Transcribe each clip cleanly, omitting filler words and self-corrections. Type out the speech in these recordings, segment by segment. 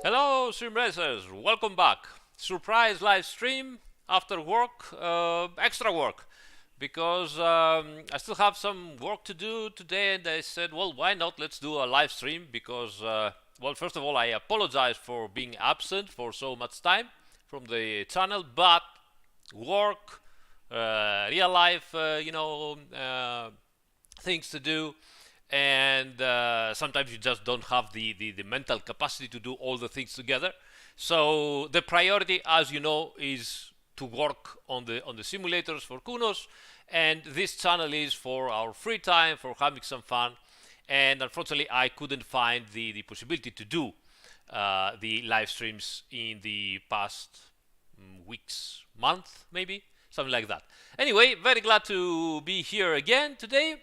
Hello, stream racers. Welcome back. Surprise live stream after work, extra work, because I still have some work to do today, and I said, well, why not? Let's do a live stream because, well, first of all, I apologize for being absent for so much time from the channel, but work, real life, things to do, and sometimes you just don't have the mental capacity to do all the things together. So the priority, as you know, is to work on the simulators for Kunos, and this channel is for our free time, for having some fun. And unfortunately, I couldn't find the possibility to do the live streams in the past weeks, month, maybe something like that. Anyway, very glad to be here again today.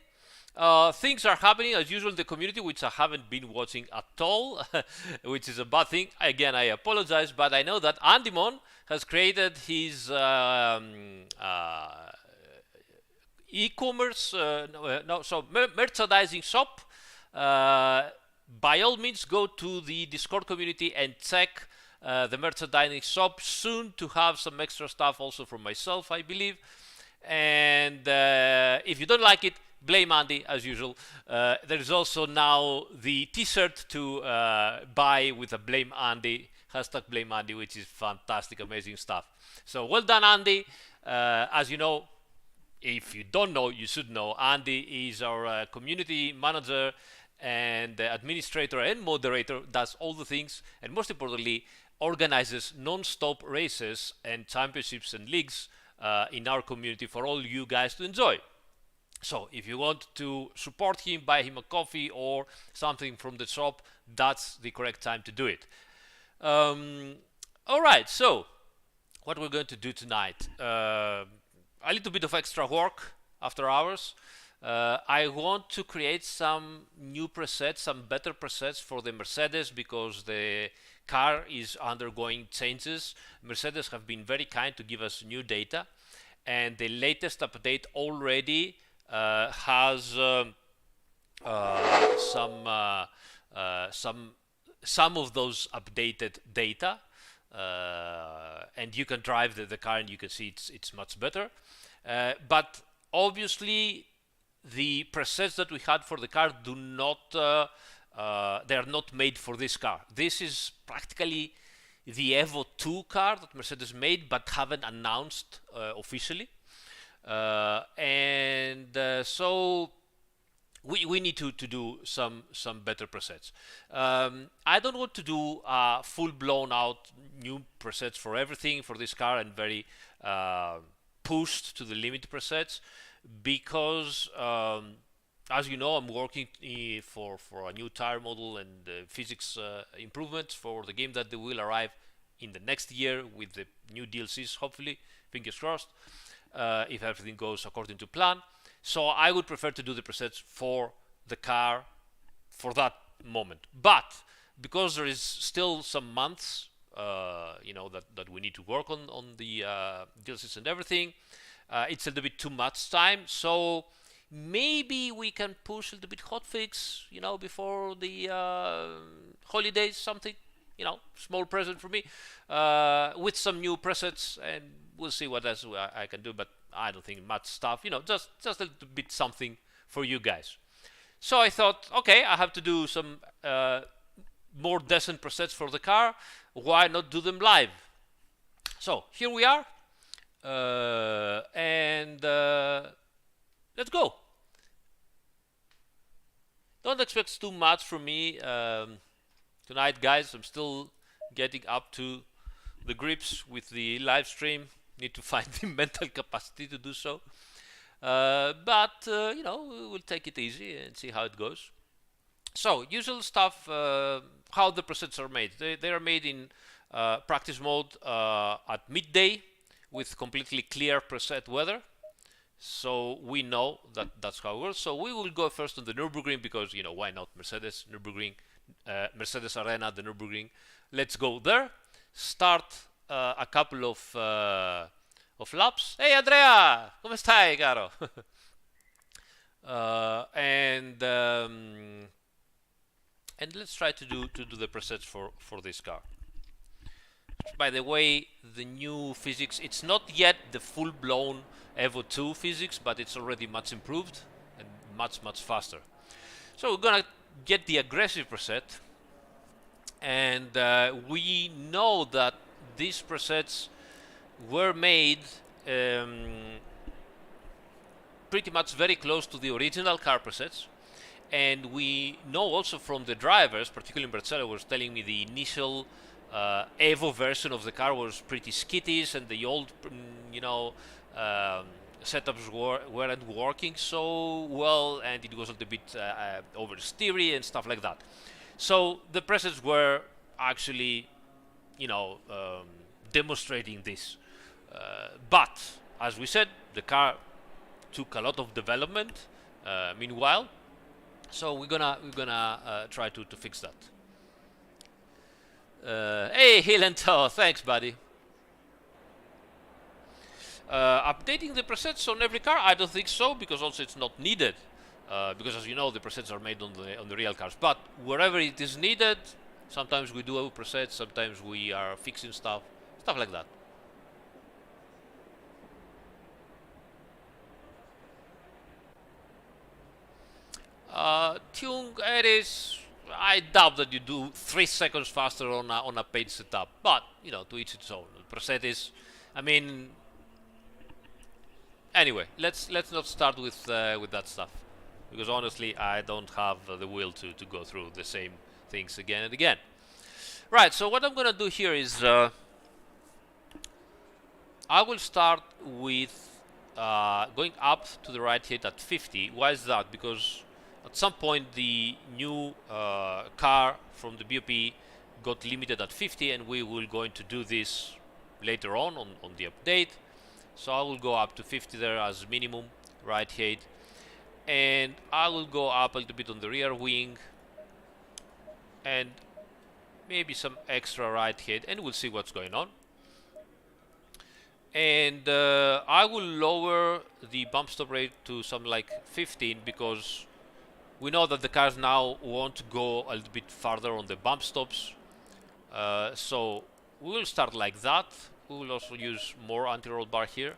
Things are happening as usual in the community, which I haven't been watching at all, which is a bad thing. Again, I apologize, but I know that Andimon has created his e-commerce, merchandising shop. By all means, go to the Discord community and check the merchandising shop. Soon to have some extra stuff also from myself, I believe. And if you don't like it, blame Andy as usual. There is also now the t-shirt to buy with a blame Andy, hashtag blame Andy, which is fantastic, amazing stuff. So well done, Andy. As you know, if you don't know, you should know, Andy is our community manager and administrator and moderator, does all the things, and most importantly, organizes non-stop races and championships and leagues in our community for all you guys to enjoy. So if you want to support him, buy him a coffee or something from the shop, that's the correct time to do it. All right, so what we're going to do tonight, a little bit of extra work after hours. I want to create some new presets, some better presets for the Mercedes, because the car is undergoing changes. Mercedes have been very kind to give us new data, and the latest update already has some of those updated data, and you can drive the car and you can see it's much better. But obviously, the presets that we had for the car do not they are not made for this car. This is practically the Evo 2 car that Mercedes made but haven't announced officially. So we need to do some better presets. I don't want to do full blown out new presets for everything for this car and very pushed to the limit presets, because as you know, I'm working for a new tire model and physics improvements for the game that they will arrive in the next year with the new DLCs, hopefully, fingers crossed, if everything goes according to plan. So I would prefer to do the presets for the car for that moment. But because there is still some months, that we need to work on the DLCs and everything, it's a little bit too much time. So maybe we can push a little bit hotfix, before the holidays, something, small present for me, with some new presets, and we'll see what else I can do. But I don't think much stuff, just a little bit something for you guys. So I thought, okay, I have to do some more decent presets for the car. Why not do them live? So here we are, and let's go. Don't expect too much from me tonight, guys. I'm still getting up to the grips with the live stream. Need to find the mental capacity to do so. But we'll take it easy and see how it goes. So, usual stuff, how the presets are made. They are made in practice mode at midday with completely clear preset weather. So we know that that's how it works. So we will go first on the Nurburgring because, why not? Mercedes, Nurburgring, Mercedes Arena, the Nurburgring. Let's go there. Start a couple of laps. Hey Andrea, come stai, caro? And let's try to do the presets for this car. By the way, the new physics, it's not yet the full-blown Evo 2 physics, but it's already much improved and much faster. So we're gonna get the aggressive preset, and we know that these presets were made pretty much very close to the original car presets. And we know also from the drivers, particularly Marcelo was telling me the initial Evo version of the car was pretty skittish, and the old, setups weren't working so well, and it was a little bit oversteery and stuff like that. So the presets were actually, demonstrating this. But as we said, the car took a lot of development meanwhile. So we're gonna try to fix that. Hey, Hilento, thanks, buddy. Updating the presets on every car? I don't think so, because also it's not needed. Because as you know, the presets are made on the real cars. But wherever it is needed, sometimes we do presets, sometimes we are fixing stuff like that. Tune Aris, I doubt that you do 3 seconds faster on a paid setup, but to each its own. Preset is, anyway, let's not start with that stuff, because honestly I don't have the will to go through the same things again and again. Right, so what I'm gonna do here is I will start with going up to the right hit at 50. Why is that? Because at some point the new car from the BOP got limited at 50, and we will going to do this later on the update. So I will go up to 50 there as minimum right height, and I will go up a little bit on the rear wing and maybe some extra right height, and we'll see what's going on. And I will lower the bump stop rate to something like 15, because we know that the cars now want to go a little bit farther on the bump stops. So we will start like that. We will also use more anti-roll bar here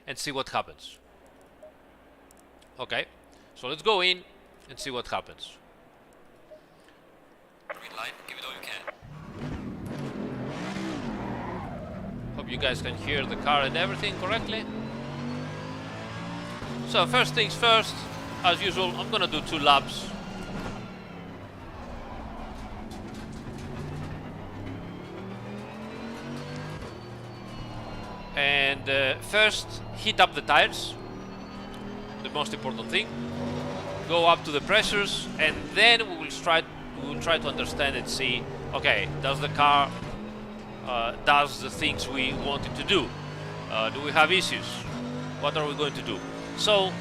and see what happens. Okay, so let's go in and see what happens. Green light, give it all you can. Hope you guys can hear the car and everything correctly. So first things first, as usual, I'm gonna do 2 laps. And first, heat up the tires, the most important thing. Go up to the pressures, and then we will try to understand and see, okay, does the car does the things we want it to do? Do we have issues? What are we going to do? So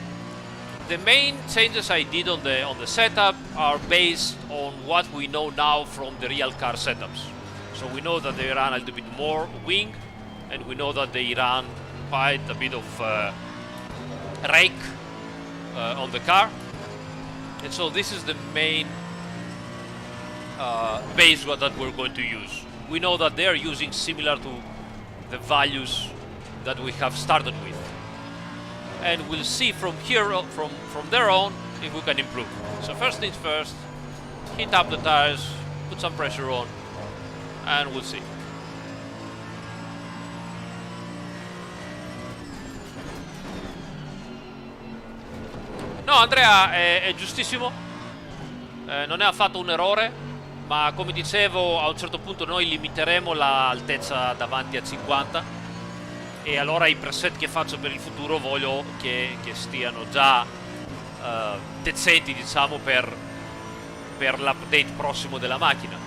the main changes I did on the setup are based on what we know now from the real car setups. So we know that they run a little bit more wing, and we know that they run quite a bit of rake on the car. And so this is the main base that we're going to use. We know that they are using similar to the values that we have started with. And we'll see from here, from there on, if we can improve. So first things first, heat up the tires, put some pressure on, and we'll see. No, Andrea, è giustissimo, non è affatto un errore, ma come dicevo, a un certo punto noi limiteremo l'altezza davanti a 50, e allora i preset che faccio per il futuro voglio che stiano già decenti, diciamo, per l'update prossimo della macchina.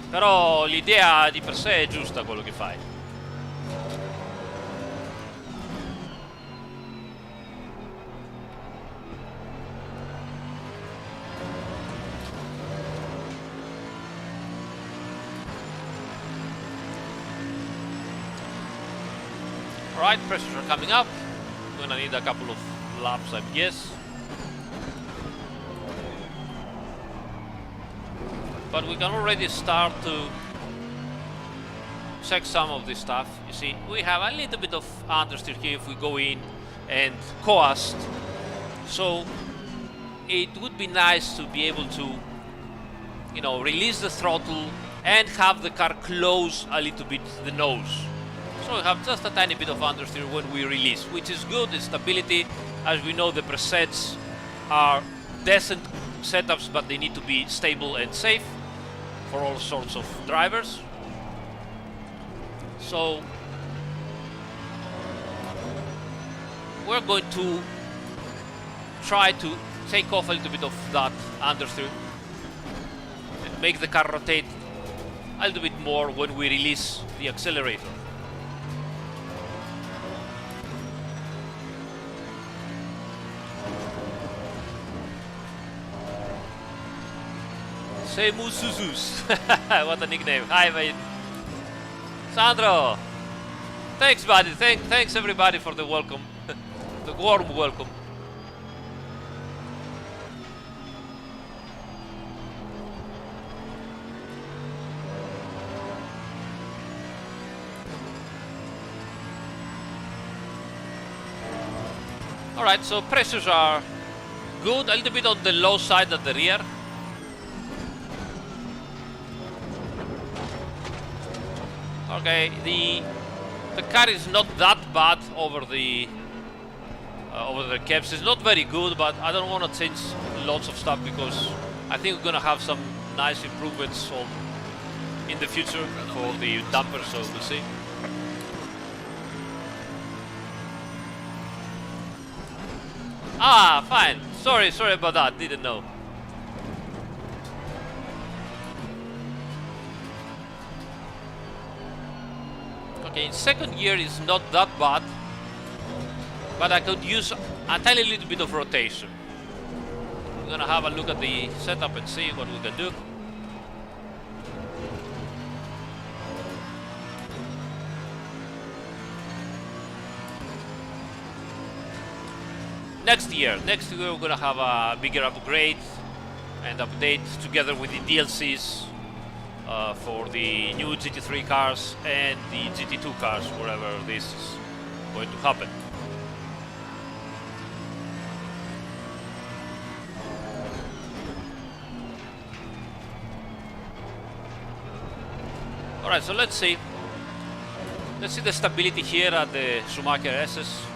Però l'idea di per sé è giusta, quello che fai. Alright, pressures are coming up. I'm gonna need a couple of laps, I guess. but we can already start to check some of this stuff. You see, we have a little bit of understeer here if we go in and coast. So it would be nice to be able to, you know, release the throttle and have the car close a little bit the nose. So we have just a tiny bit of understeer when we release, which is good. It's stability. As we know, the presets are decent setups, but they need to be stable and safe for all sorts of drivers. So we're going to try to take off a little bit of that understeer and make the car rotate a little bit more when we release the accelerator. Semusuzus. What a nickname. Hi, mate. Sandro. Thanks, buddy. Thanks everybody for the welcome. The warm welcome. Alright, so pressures are good. A little bit on the low side at the rear. Okay, the car is not that bad over the caps. It's not very good, but I don't want to change lots of stuff because I think we're gonna have some nice improvements in the future for the dampers. So we'll see. Ah, fine. Sorry about that. Didn't know. Okay, in second gear is not that bad, but I could use a tiny little bit of rotation. We're gonna have a look at the setup and see what we can do. Next year we're gonna have a bigger upgrade and update together with the DLCs for the new GT3 cars and the GT2 cars, wherever this is going to happen. Alright, so let's see the stability here at the Schumacher SS.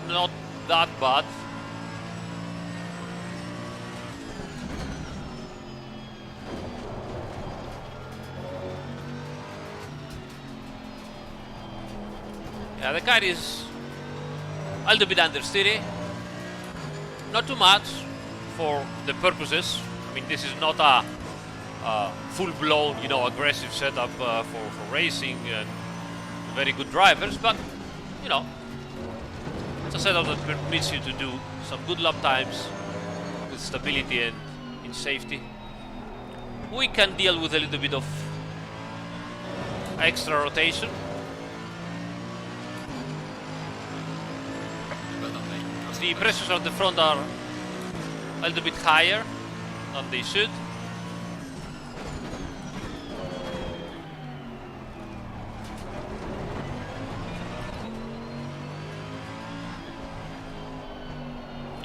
Not that bad. Yeah, the car is a little bit understeery. Not too much for the purposes. I mean, this is not a full-blown, you know, aggressive setup for racing and very good drivers, but you know, it's a setup that permits you to do some good lap times with stability and in safety. We can deal with a little bit of extra rotation. The pressures on the front are a little bit higher than they should.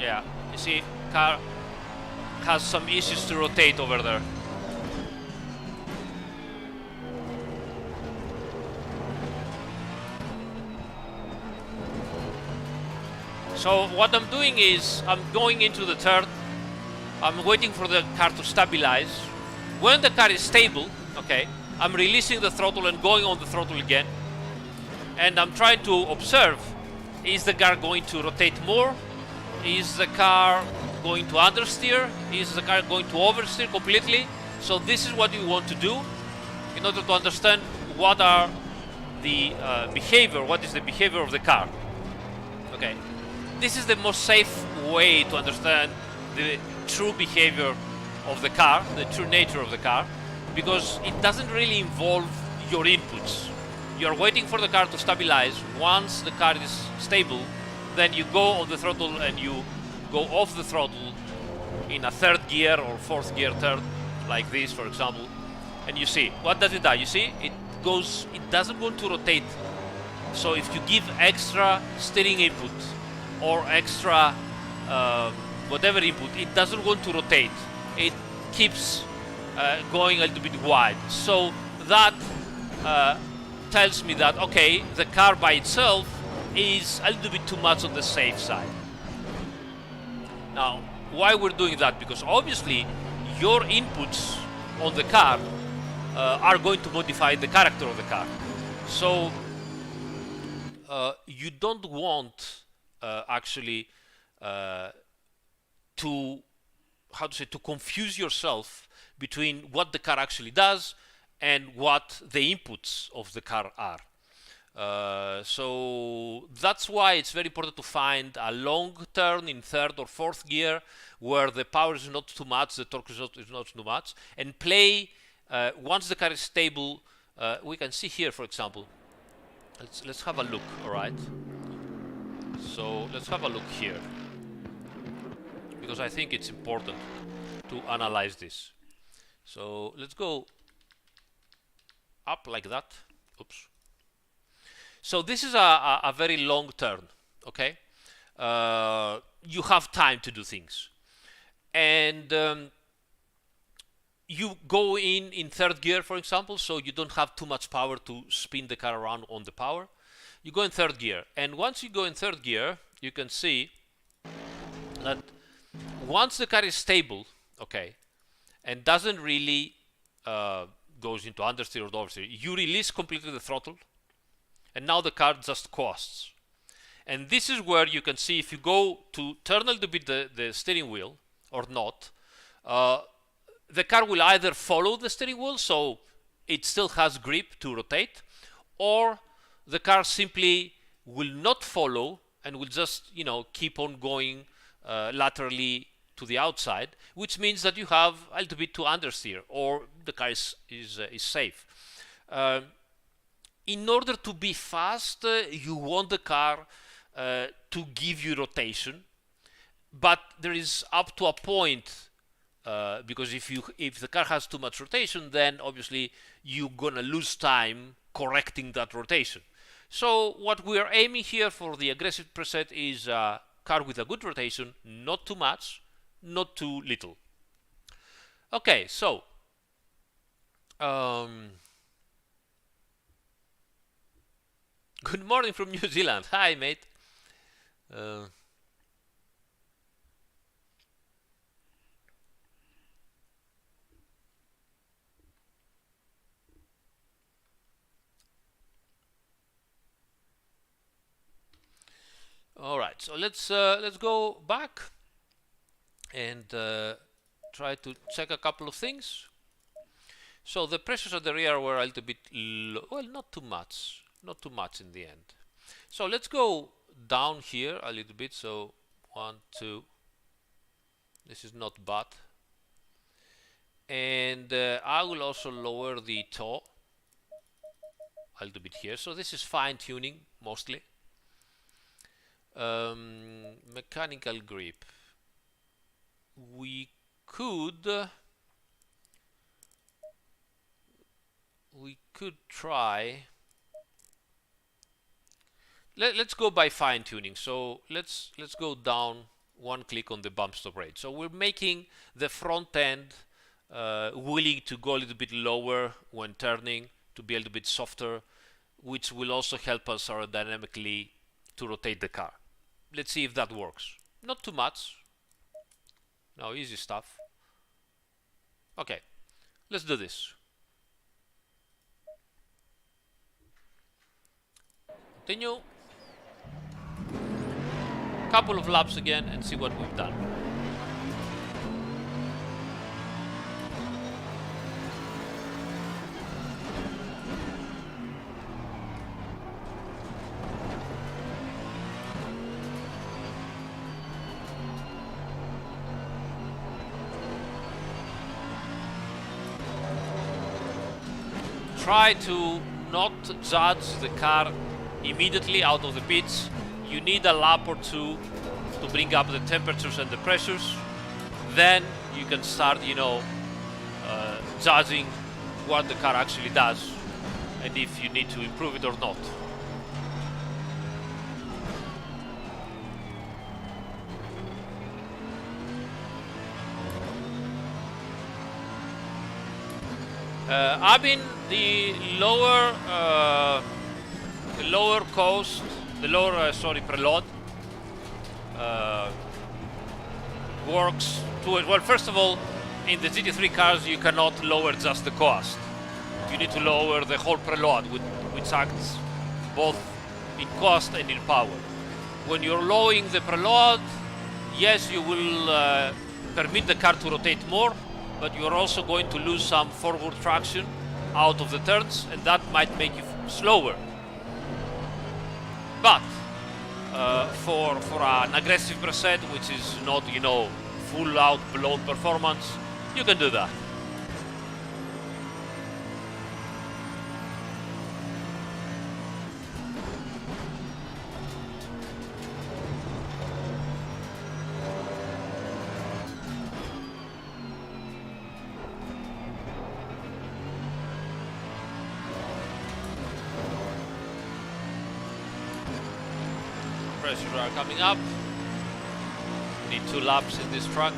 Yeah, you see, car has some issues to rotate over there. So what I'm doing is I'm going into the turn. I'm waiting for the car to stabilize. When the car is stable, okay, I'm releasing the throttle and going on the throttle again. And I'm trying to observe, is the car going to rotate more? Is the car going to understeer? Is the car going to oversteer completely? So this is what you want to do in order to understand what are the behavior, what is the behavior of the car. Okay, this is the most safe way to understand the true behavior of the car, the true nature of the car, because it doesn't really involve your inputs. You're waiting for the car to stabilize. Once the car is stable, then you go on the throttle and you go off the throttle in a third gear or fourth gear turn, like this, for example, and you see, what does it do? You see, it doesn't want to rotate. So if you give extra steering input or extra whatever input, it doesn't want to rotate. It keeps going a little bit wide. So that tells me that, okay, the car by itself is a little bit too much on the safe side. Now, why we're doing that? Because obviously your inputs on the car are going to modify the character of the car. So you don't want actually to confuse yourself between what the car actually does and what the inputs of the car are. So that's why it's very important to find a long turn in third or fourth gear where the power is not too much, the torque is not too much, and play once the car is stable. We can see here, for example, let's have a look. All right, so let's have a look here, because I think it's important to analyze this. So let's go up like that. Oops. So this is a very long turn, okay? You have time to do things. And you go in third gear, for example, so you don't have too much power to spin the car around on the power. You go in third gear. And once you go in third gear, you can see that once the car is stable, okay, and doesn't really goes into understeer or oversteer, you release completely the throttle, and now the car just coasts. And this is where you can see if you go to turn a little bit the steering wheel or not, the car will either follow the steering wheel, so it still has grip to rotate, or the car simply will not follow and will just, you know, keep on going laterally to the outside, which means that you have a little bit to understeer, or the car is safe. In order to be fast, you want the car to give you rotation, but there is up to a point, because if the car has too much rotation, then obviously you're gonna lose time correcting that rotation. So what we are aiming here for the aggressive preset is a car with a good rotation, not too much, not too little. Okay, so good morning from New Zealand. Hi, mate. All right, so let's go back and try to check a couple of things. So the pressures at the rear were a little bit low. Well, not too much in the end. So let's go down here a little bit. So 1, 2. This is not bad. And I will also lower the toe a little bit here. So this is fine tuning mostly. Mechanical grip. We could try. Let's go by fine tuning. So let's go down one click on the bump stop rate. So we're making the front end willing to go a little bit lower when turning, to be a little bit softer, which will also help us aerodynamically to rotate the car. Let's see if that works. Not too much. No, easy stuff. Okay, let's do this. Continue. Couple of laps again and see what we've done. Try to not judge the car immediately out of the pits. you need a lap or two to bring up the temperatures and the pressures. Then you can start, you know, judging what the car actually does and if you need to improve it or not. Having the lower cost, the lower preload works to it. Well, first of all, in the GT3 cars you cannot lower just the cost. You need to lower the whole preload, which acts both in cost and in power. When you're lowering the preload, yes, you will permit the car to rotate more, but you're also going to lose some forward traction out of the turns, and that might make you slower. But for an aggressive preset, which is not, you know, full out blown performance, you can do that. Pressures are coming up. Need 2 laps in this truck.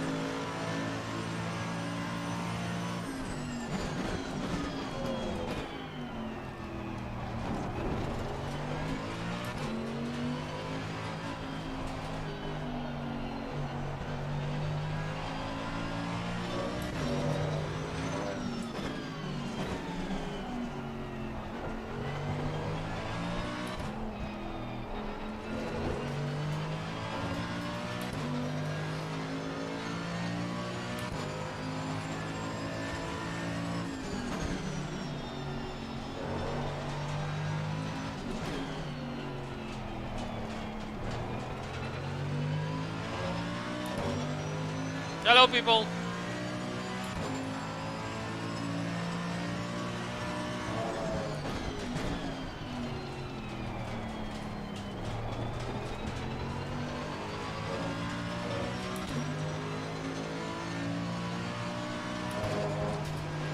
Hello, people.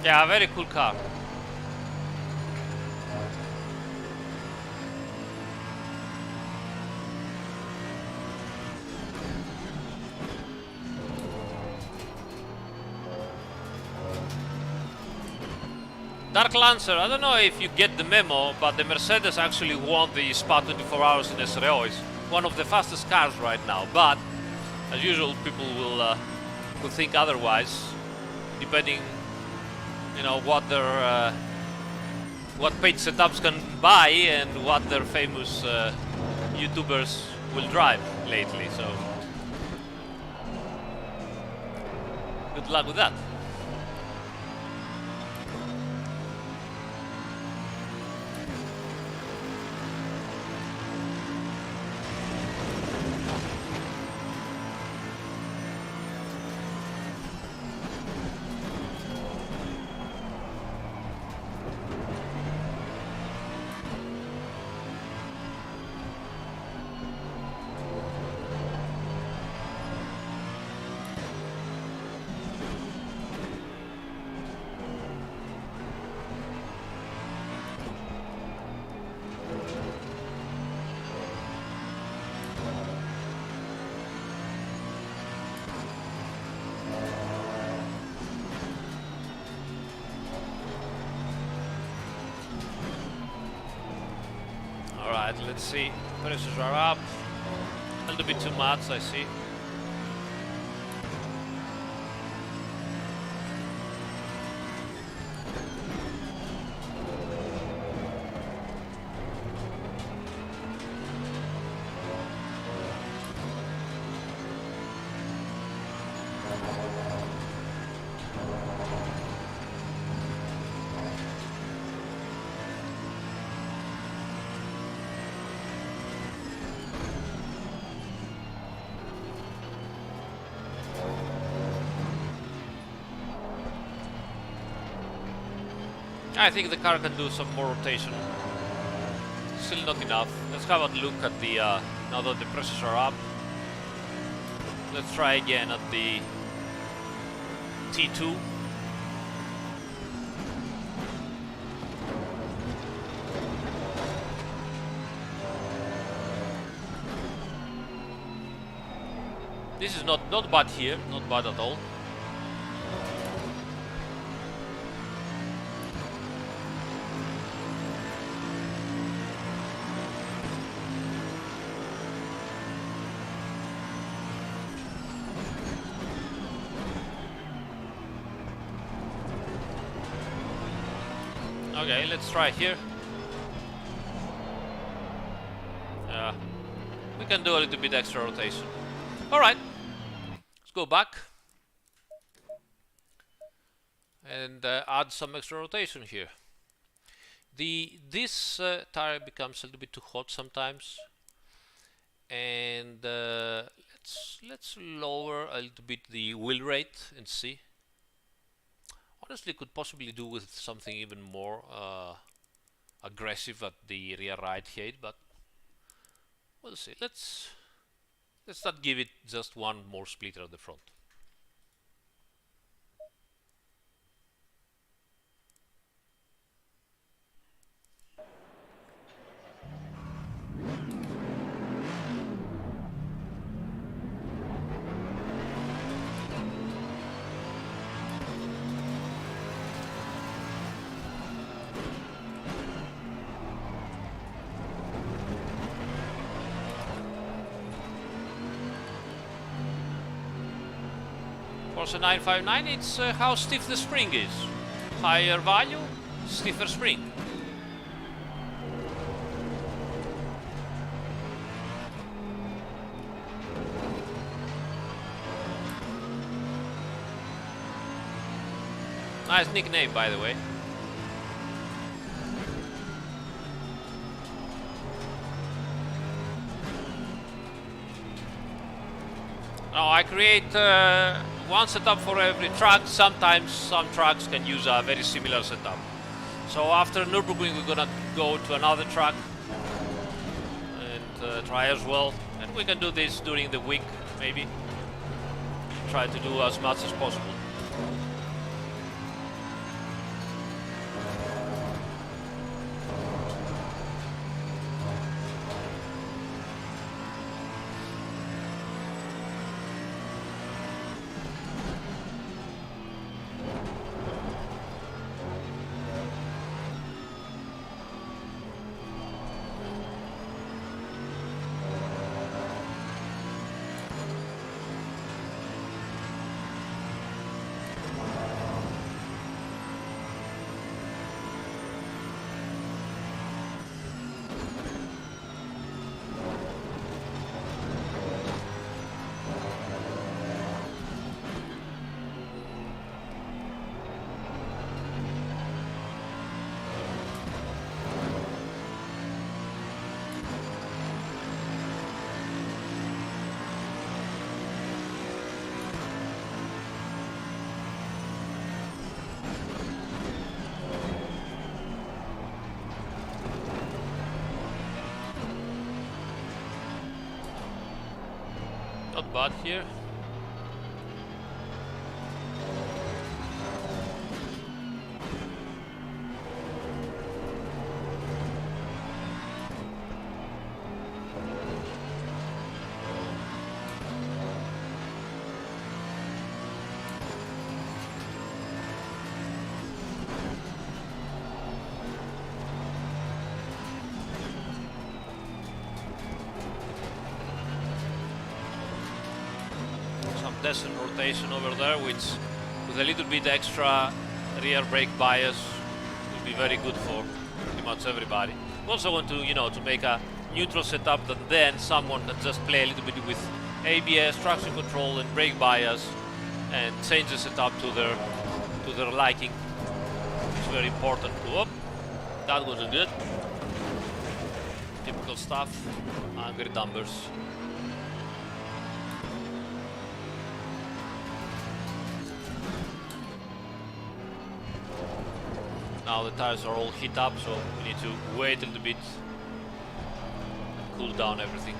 Yeah, very cool car. Dark Lancer, I don't know if you get the memo, but the Mercedes actually won the Spa 24 hours in SRO. It's one of the fastest cars right now, but as usual, people will think otherwise, depending, you know, what their what page setups can buy and what their famous YouTubers will drive lately. So good luck with that. Alright, let's see. Pressures are up. A little bit too much, I see. I think the car can do some more rotation. Still not enough. Let's have a look at the Now that the pressures are up, let's try again at the T2. This is not bad here, not bad at all. Okay, let's try here. We can do a little bit extra rotation. Alright, let's go back and add some extra rotation here. This tire becomes a little bit too hot sometimes, and let's lower a little bit the wheel rate and see. Honestly, could possibly do with something even more aggressive at the rear right height, but we'll see. Let's not give it just one more splitter at the front. Porsche 959, it's how stiff the spring is. Higher value, stiffer spring. Nice nickname, by the way. Now I create one setup for every track. Sometimes some tracks can use a very similar setup. So after Nürburgring we're gonna go to another track and try as well. And we can do this during the week, maybe. Try to do as much as possible. Not bad here. Decent rotation over there, which with a little bit extra rear brake bias will be very good for pretty much everybody. We also want to, to make a neutral setup that then someone can just play a little bit with ABS, traction control, and brake bias, and change the setup to their liking. It's very important. Whoop, that wasn't good. Typical stuff. Angry numbers. Now the tires are all heat up, so we need to wait a little bit, cool down everything.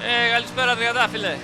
Καλησπέρα Τριαντάφυλλε.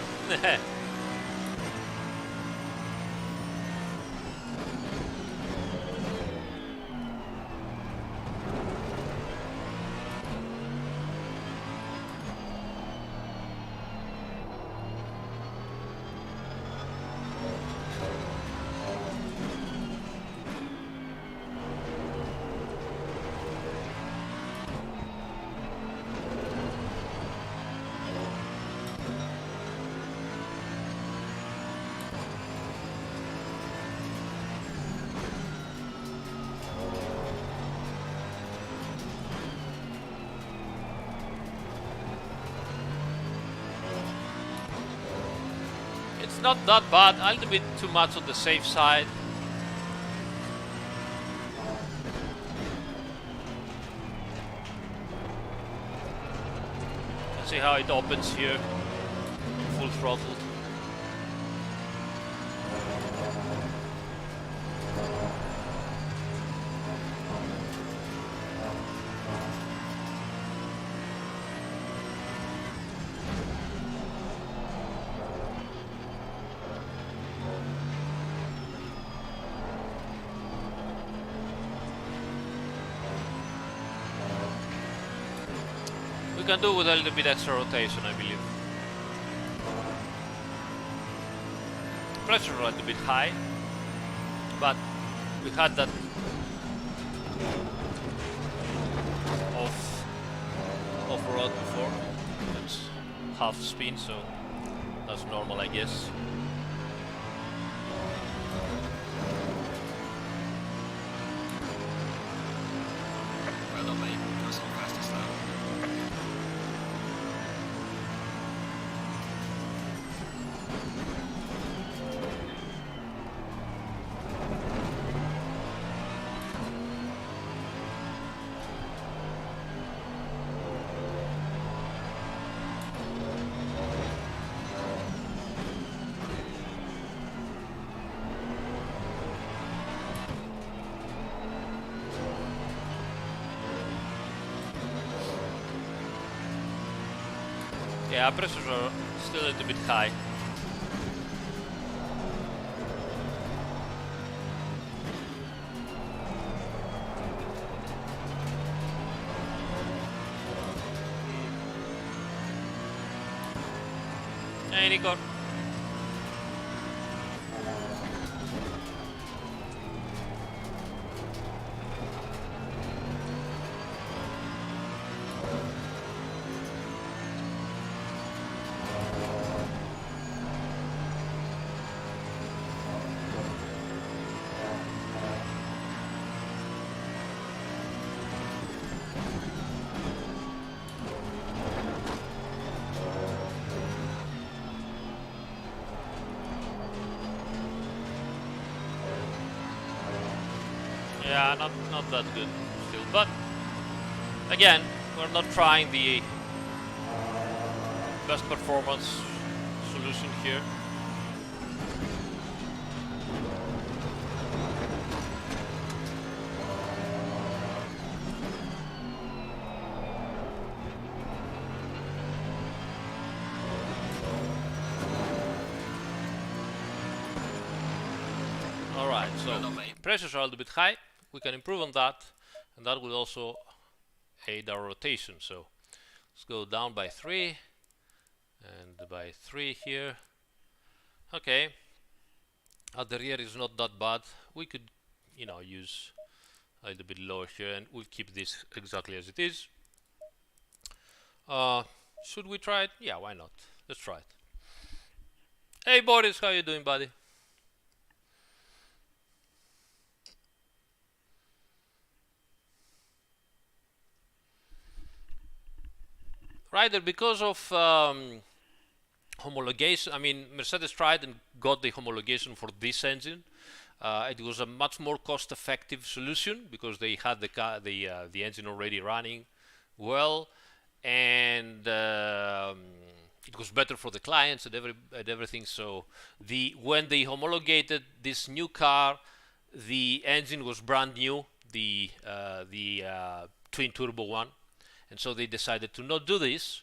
It's not that bad, a little bit too much on the safe side. Let's see how it opens here, full throttle. We can do with a little bit extra rotation, I believe. Pressure a little bit high, but we had that off-road before. It's half spin, so that's normal, I guess. Well done, mate. That's not fast as that. Yeah, pressures are still a little bit high. Hey, Nico. Yeah, not that good still, but again, we're not trying the best performance solution here. Alright, so pressures are a little bit high. We can improve on that, and that will also aid our rotation. So let's go down by 3 and by 3 here. Okay, at the rear is not that bad. We could, you know, use a little bit lower here, and we'll keep this exactly as it is. Should we try it? Yeah, why not? Let's try it. Hey Boris, how you doing, buddy? Ryder, because of homologation, I mean, Mercedes tried and got the homologation for this engine. It was a much more cost-effective solution because they had the engine already running well, and it was better for the clients and everything. So when they homologated this new car, the engine was brand new, the twin turbo one. And so they decided to not do this,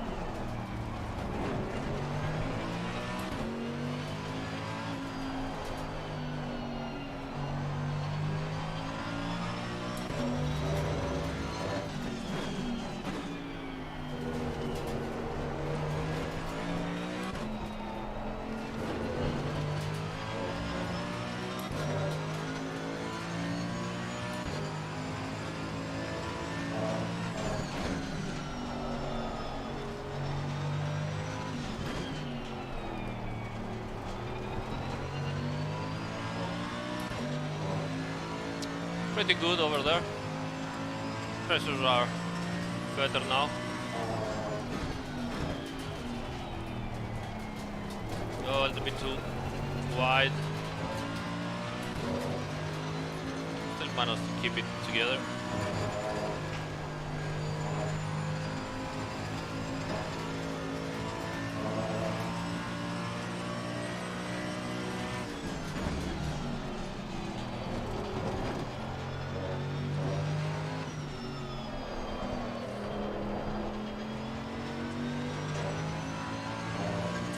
pretty good over there. Pressures are better now. Oh, a little bit too wide. Still managed to keep it together.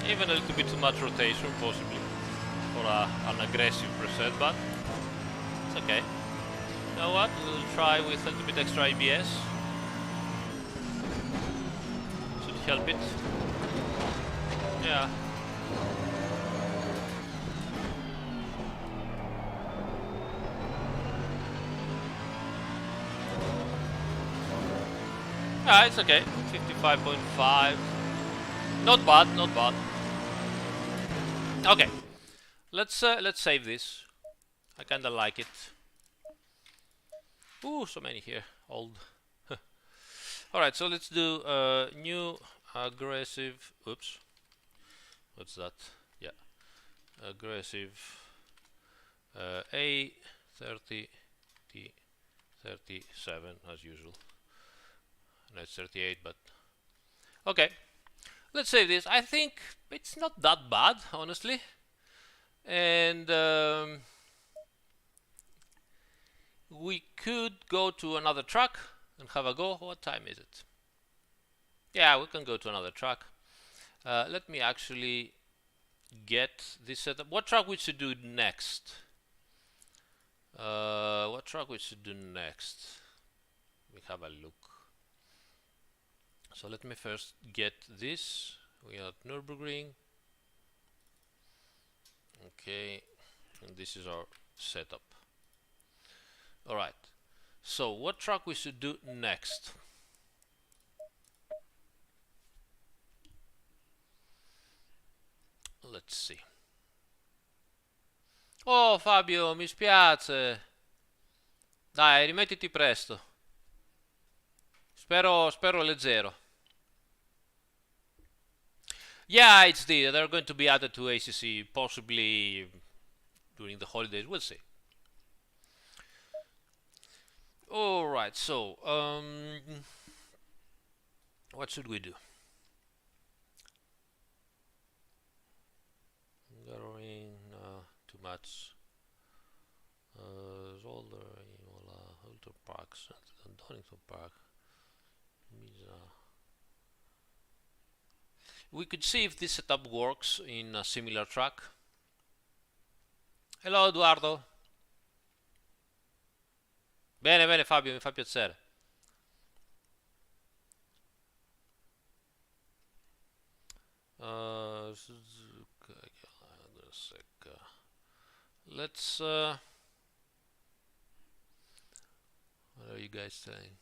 Even a little bit too much rotation, possibly, for an aggressive preset, but it's okay. You know what? We'll try with a little bit extra ABS. Should help it. Yeah. Yeah, it's okay. 55.5. Not bad, not bad. Okay, let's save this. I kinda like it. Ooh, so many here. Old. All right, so let's do new aggressive. Oops. What's that? Yeah, aggressive A30 T37 as usual. No, it's 38, but okay. Let's save this. I think it's not that bad, honestly. And we could go to another track and have a go. What time is it? Yeah, we can go to another track. Let me actually get this set up. What track we should do next? What track we should do next? We have a look. So let me first get this. We got Nurburgring. Okay, and this is our setup. All right. So what track we should do next? Let's see. Oh Fabio, mi spiace. Dai, rimettiti presto. Spero leggero. Yeah, they're going to be added to ACC possibly during the holidays. We'll see. All right, so what should we do? Gathering, too much. Zolder, Hulter Park, Donington Park, Misano. We could see if this setup works in a similar track. Hello Eduardo. Bene, bene Fabio, mi fa piacere. Let's what are you guys saying?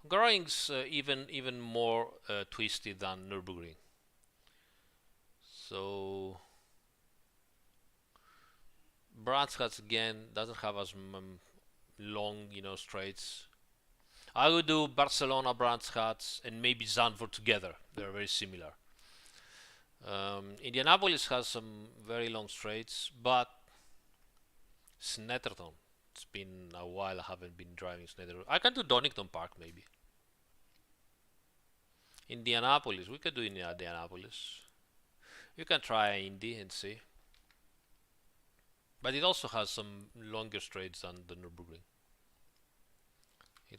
Hungaroring's even more twisty than Nürburgring. So Brands Hatch again doesn't have as long, straights. I would do Barcelona, Brands Hatch, and maybe Zandvoort together. They're very similar. Indianapolis has some very long straights, but Snetterton. It's been a while I haven't been driving Snetterton. I can do Donington Park maybe. Indianapolis, we could do Indianapolis. You can try Indy and see. But it also has some longer straights than the Nürburgring. You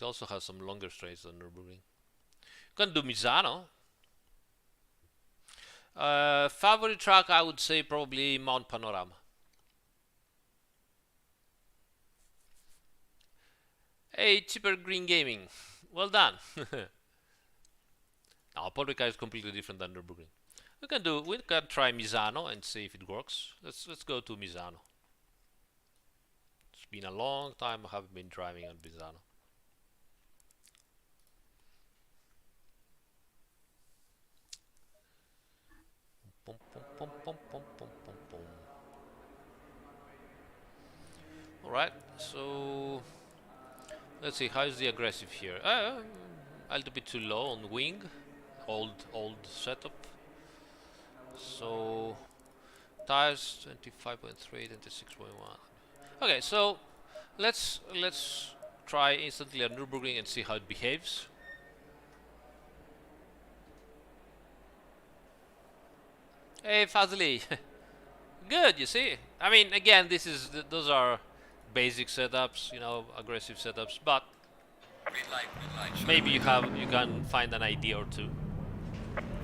can do Misano. Favorite track, I would say probably Mount Panorama. Hey, Cheaper Green Gaming. Well done. Now, Polrica is completely different than Nürburgring. We can try Misano and see if it works. Let's go to Misano. It's been a long time I haven't been driving on Misano. Alright, so Let's see, how is the aggressive here? A little bit too low on wing. Old setup. So tires 25.3, 26.1. Okay, so let's try instantly a Nürburgring and see how it behaves. Hey Fazli, good. You see, I mean, again, those are basic setups, you know, aggressive setups, but Green light. maybe you can find an idea or two.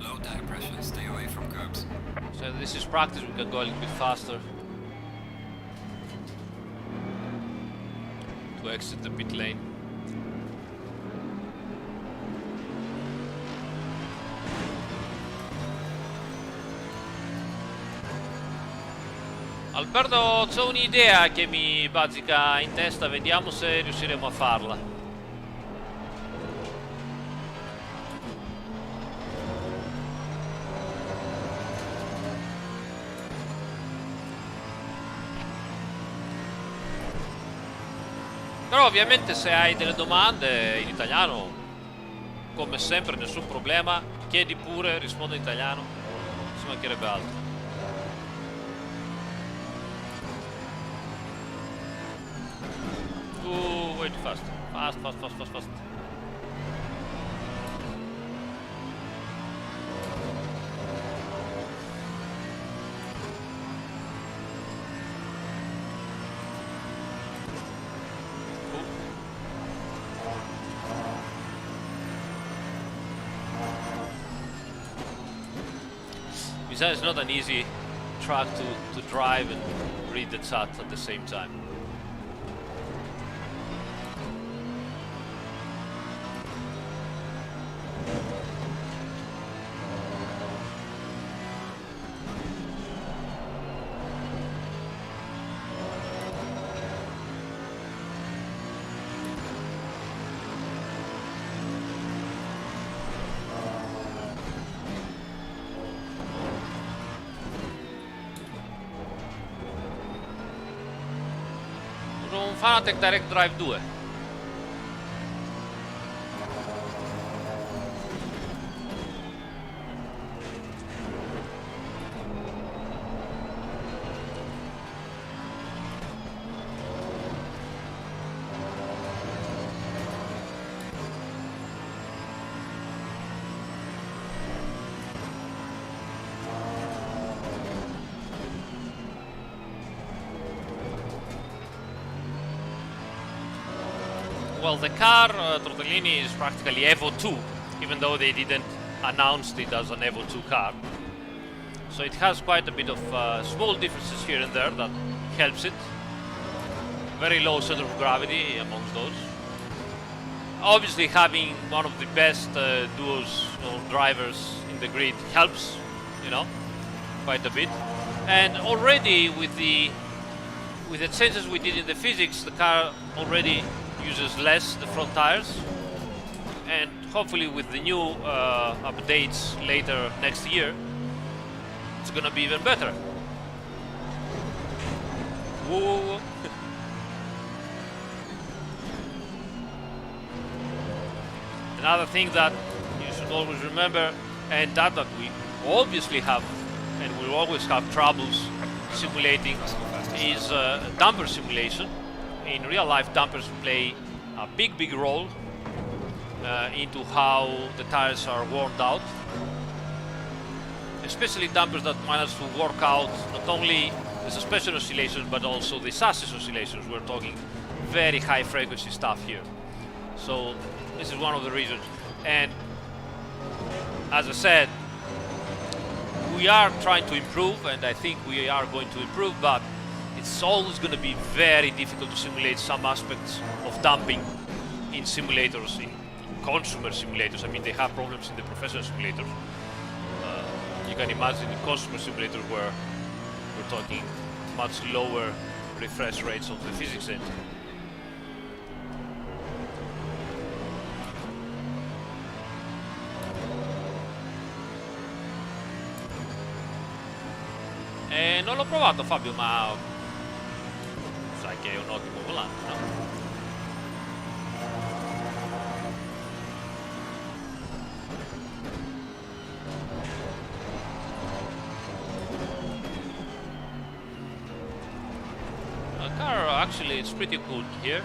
Low tire pressure, stay away from curbs. So this is practice. We can go a little bit faster to exit the pit lane. Alberto, c'ho un'idea che mi bazzica in testa, vediamo se riusciremo a farla. Però ovviamente se hai delle domande in italiano, come sempre, nessun problema, chiedi pure, rispondo in italiano, ci mancherebbe altro. Way too fast. Fast. Misano is not an easy track to drive and read the chat at the same time. Un Fanatec Direct Drive 2. Well, the car, Tortellini, is practically Evo 2, even though they didn't announce it as an Evo 2 car. So it has quite a bit of small differences here and there that helps it. Very low center of gravity amongst those. Obviously, having one of the best duos or drivers in the grid helps, you know, quite a bit. And already with the changes we did in the physics, the car already uses less the front tires, and hopefully with the new updates later next year, it's gonna be even better. Whoa. Another thing that you should always remember, and that we obviously have and will always have troubles simulating, is damper simulation. In real life, dampers play a big role into how the tires are worn out, especially dampers that manage to work out not only the suspension oscillations but also the chassis oscillations. We're talking very high frequency stuff here, so this is one of the reasons. And as I said, we are trying to improve, and I think we are going to improve, but it's always going to be very difficult to simulate some aspects of damping in simulators, in consumer simulators. I mean, they have problems in the professional simulators. You can imagine in consumer simulators where we're talking much lower refresh rates of the physics engine. Non l'ho provato, Fabio, ma sai che è un ottimo volante, no? actually it's pretty good here.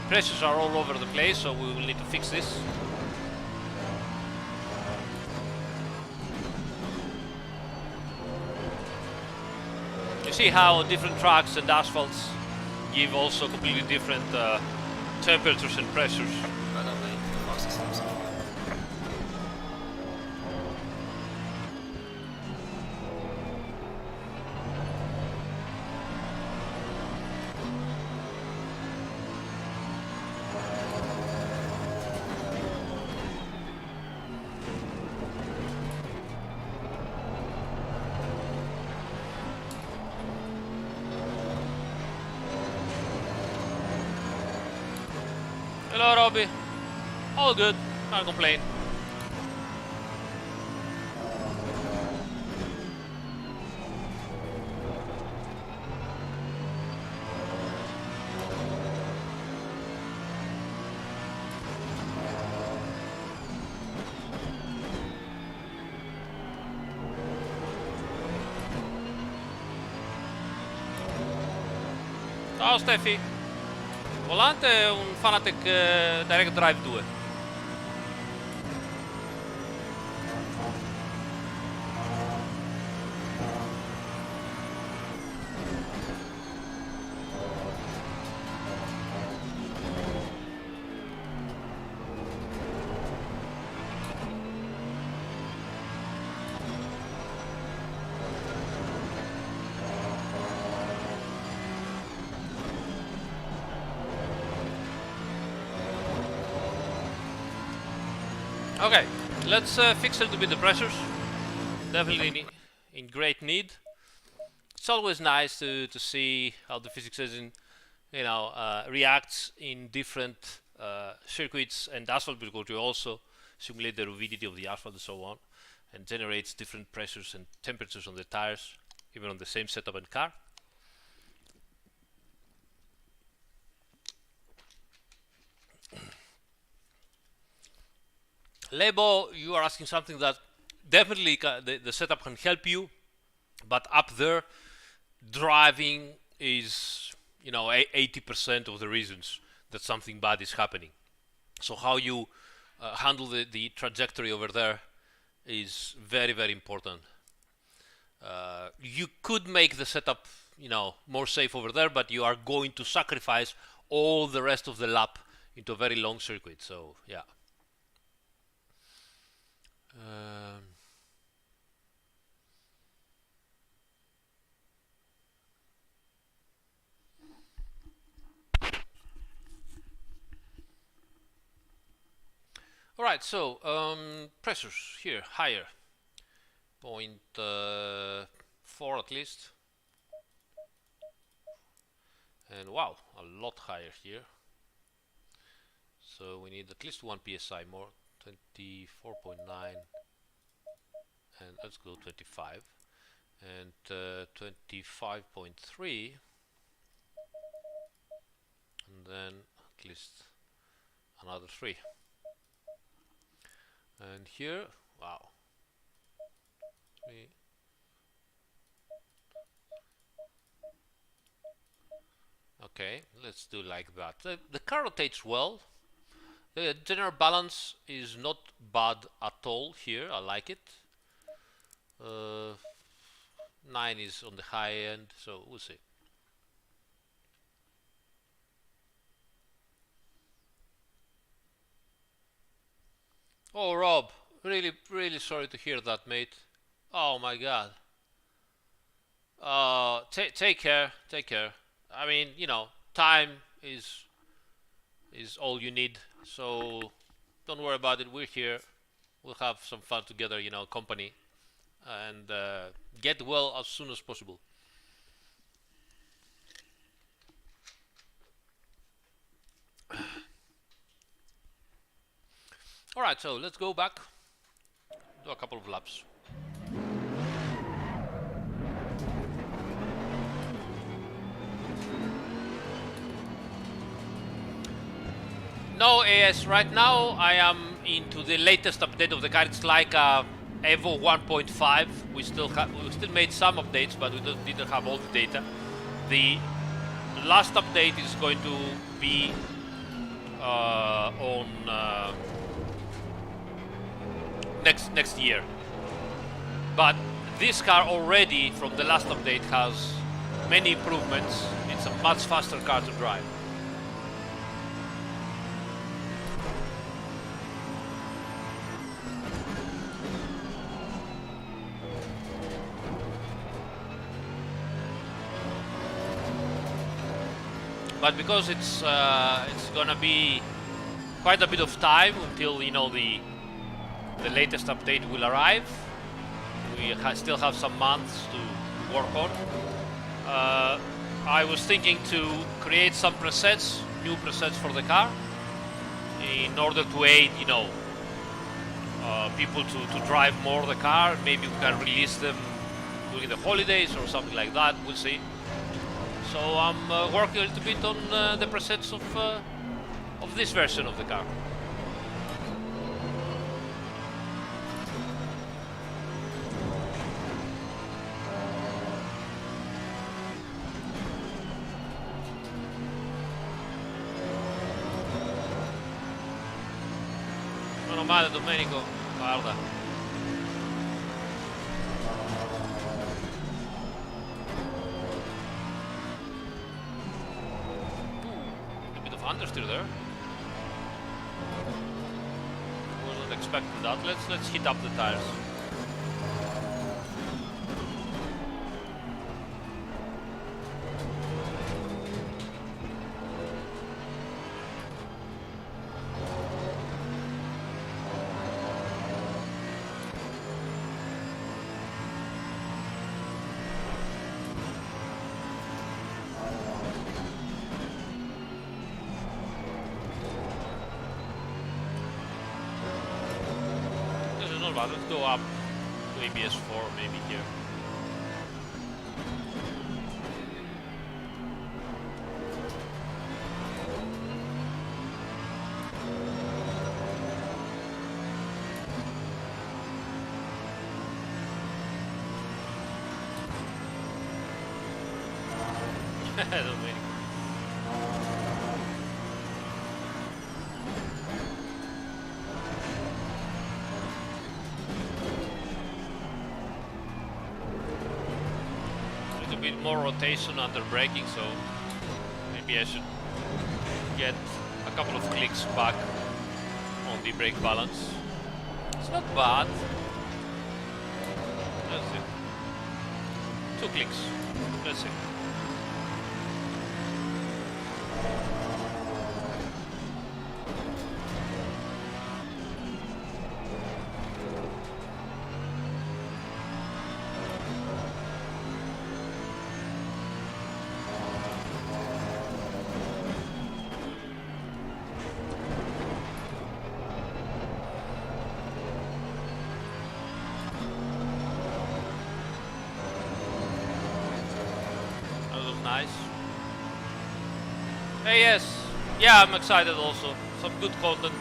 Pressures are all over the place, so we will need to fix this. You see how different tracks and asphalts give also completely different temperatures and pressures. Right on, mate. The fastest lap so far. Hello, Robbie. All good. Can't complain. Ciao Steffi. Volante è un Fanatec Direct Drive 2. Okay, let's fix a little bit the pressures. Definitely in great need. It's always nice to see how the physics engine, reacts in different circuits and asphalt, because you also simulate the ruvidity of the asphalt and so on, and generates different pressures and temperatures on the tires, even on the same setup and car. Lebo, you are asking something that definitely the setup can help you, but up there, driving is 80% of the reasons that something bad is happening. So how you handle the trajectory over there is very, very important. You could make the setup more safe over there, but you are going to sacrifice all the rest of the lap into a very long circuit. So yeah. All right, so pressures here higher, 0.4 at least, and wow, a lot higher here. So we need at least 1 psi more, 24.9, and let's go 25, and 25.3, and then at least another 3. And here, wow, 3. Okay, let's do like that. The car rotates well. The general balance is not bad at all here. I like it. 9 is on the high end, so we'll see. Oh, Rob, really, really sorry to hear that, mate. Oh my God. Take care. Take care. I mean, time is all you need. So don't worry about it. We're here. We'll have some fun together. Company, and get well as soon as possible. All right, so let's go back, do a couple of laps. No, AS, right now I am into the latest update of the car. It's like Evo 1.5. We still made some updates, but we didn't have all the data. The last update is going to be on next year. But this car already, from the last update, has many improvements. It's a much faster car to drive. But because it's gonna be quite a bit of time until, you know, the latest update will arrive. We still have some months to work on. I was thinking to create some presets, new presets for the car, in order to aid, you know, people to drive more the car. Maybe we can release them during the holidays or something like that. We'll see. So I'm working a little bit on the presets of this version of the car. Meno male, Domenico, guarda. Understeer there. Wasn't expecting that. Let's heat up the tires. Let's go up to ABS 4 maybe here. More rotation under braking, so maybe I should get a couple of clicks back on the brake balance. It's not bad. Let's see. 2 clicks. Let's see. Nice. Hey, yes. Yeah, I'm excited also. Some good content.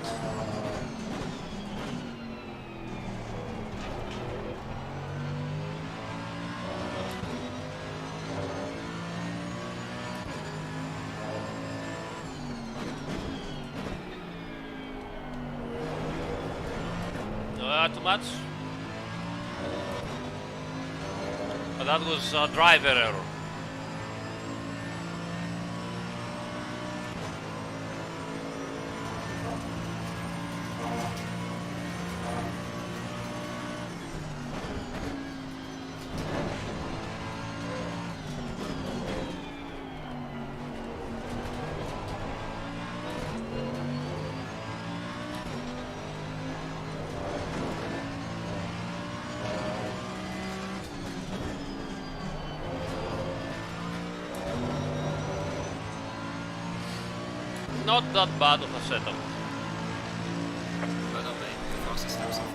Too much. But that was a driver error. Not that bad of a setup. But not the fastest step so far.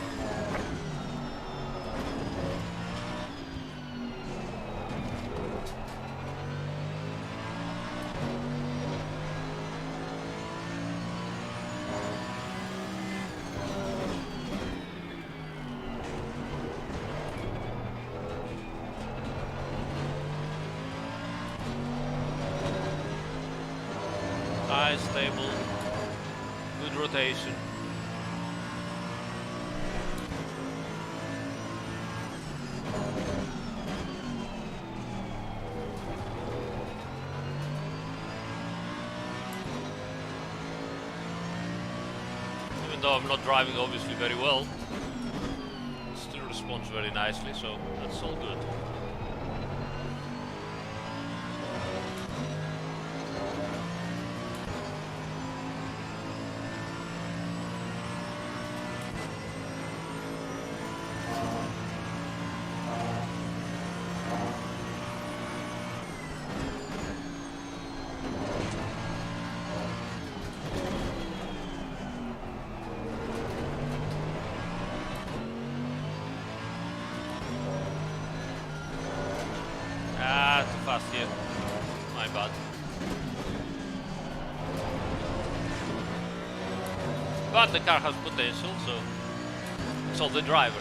nice, stable, good rotation. Even though I'm not driving obviously very well, it still responds very nicely, so that's all good. Too fast here. My bad. But the car has potential, so it's all the driver.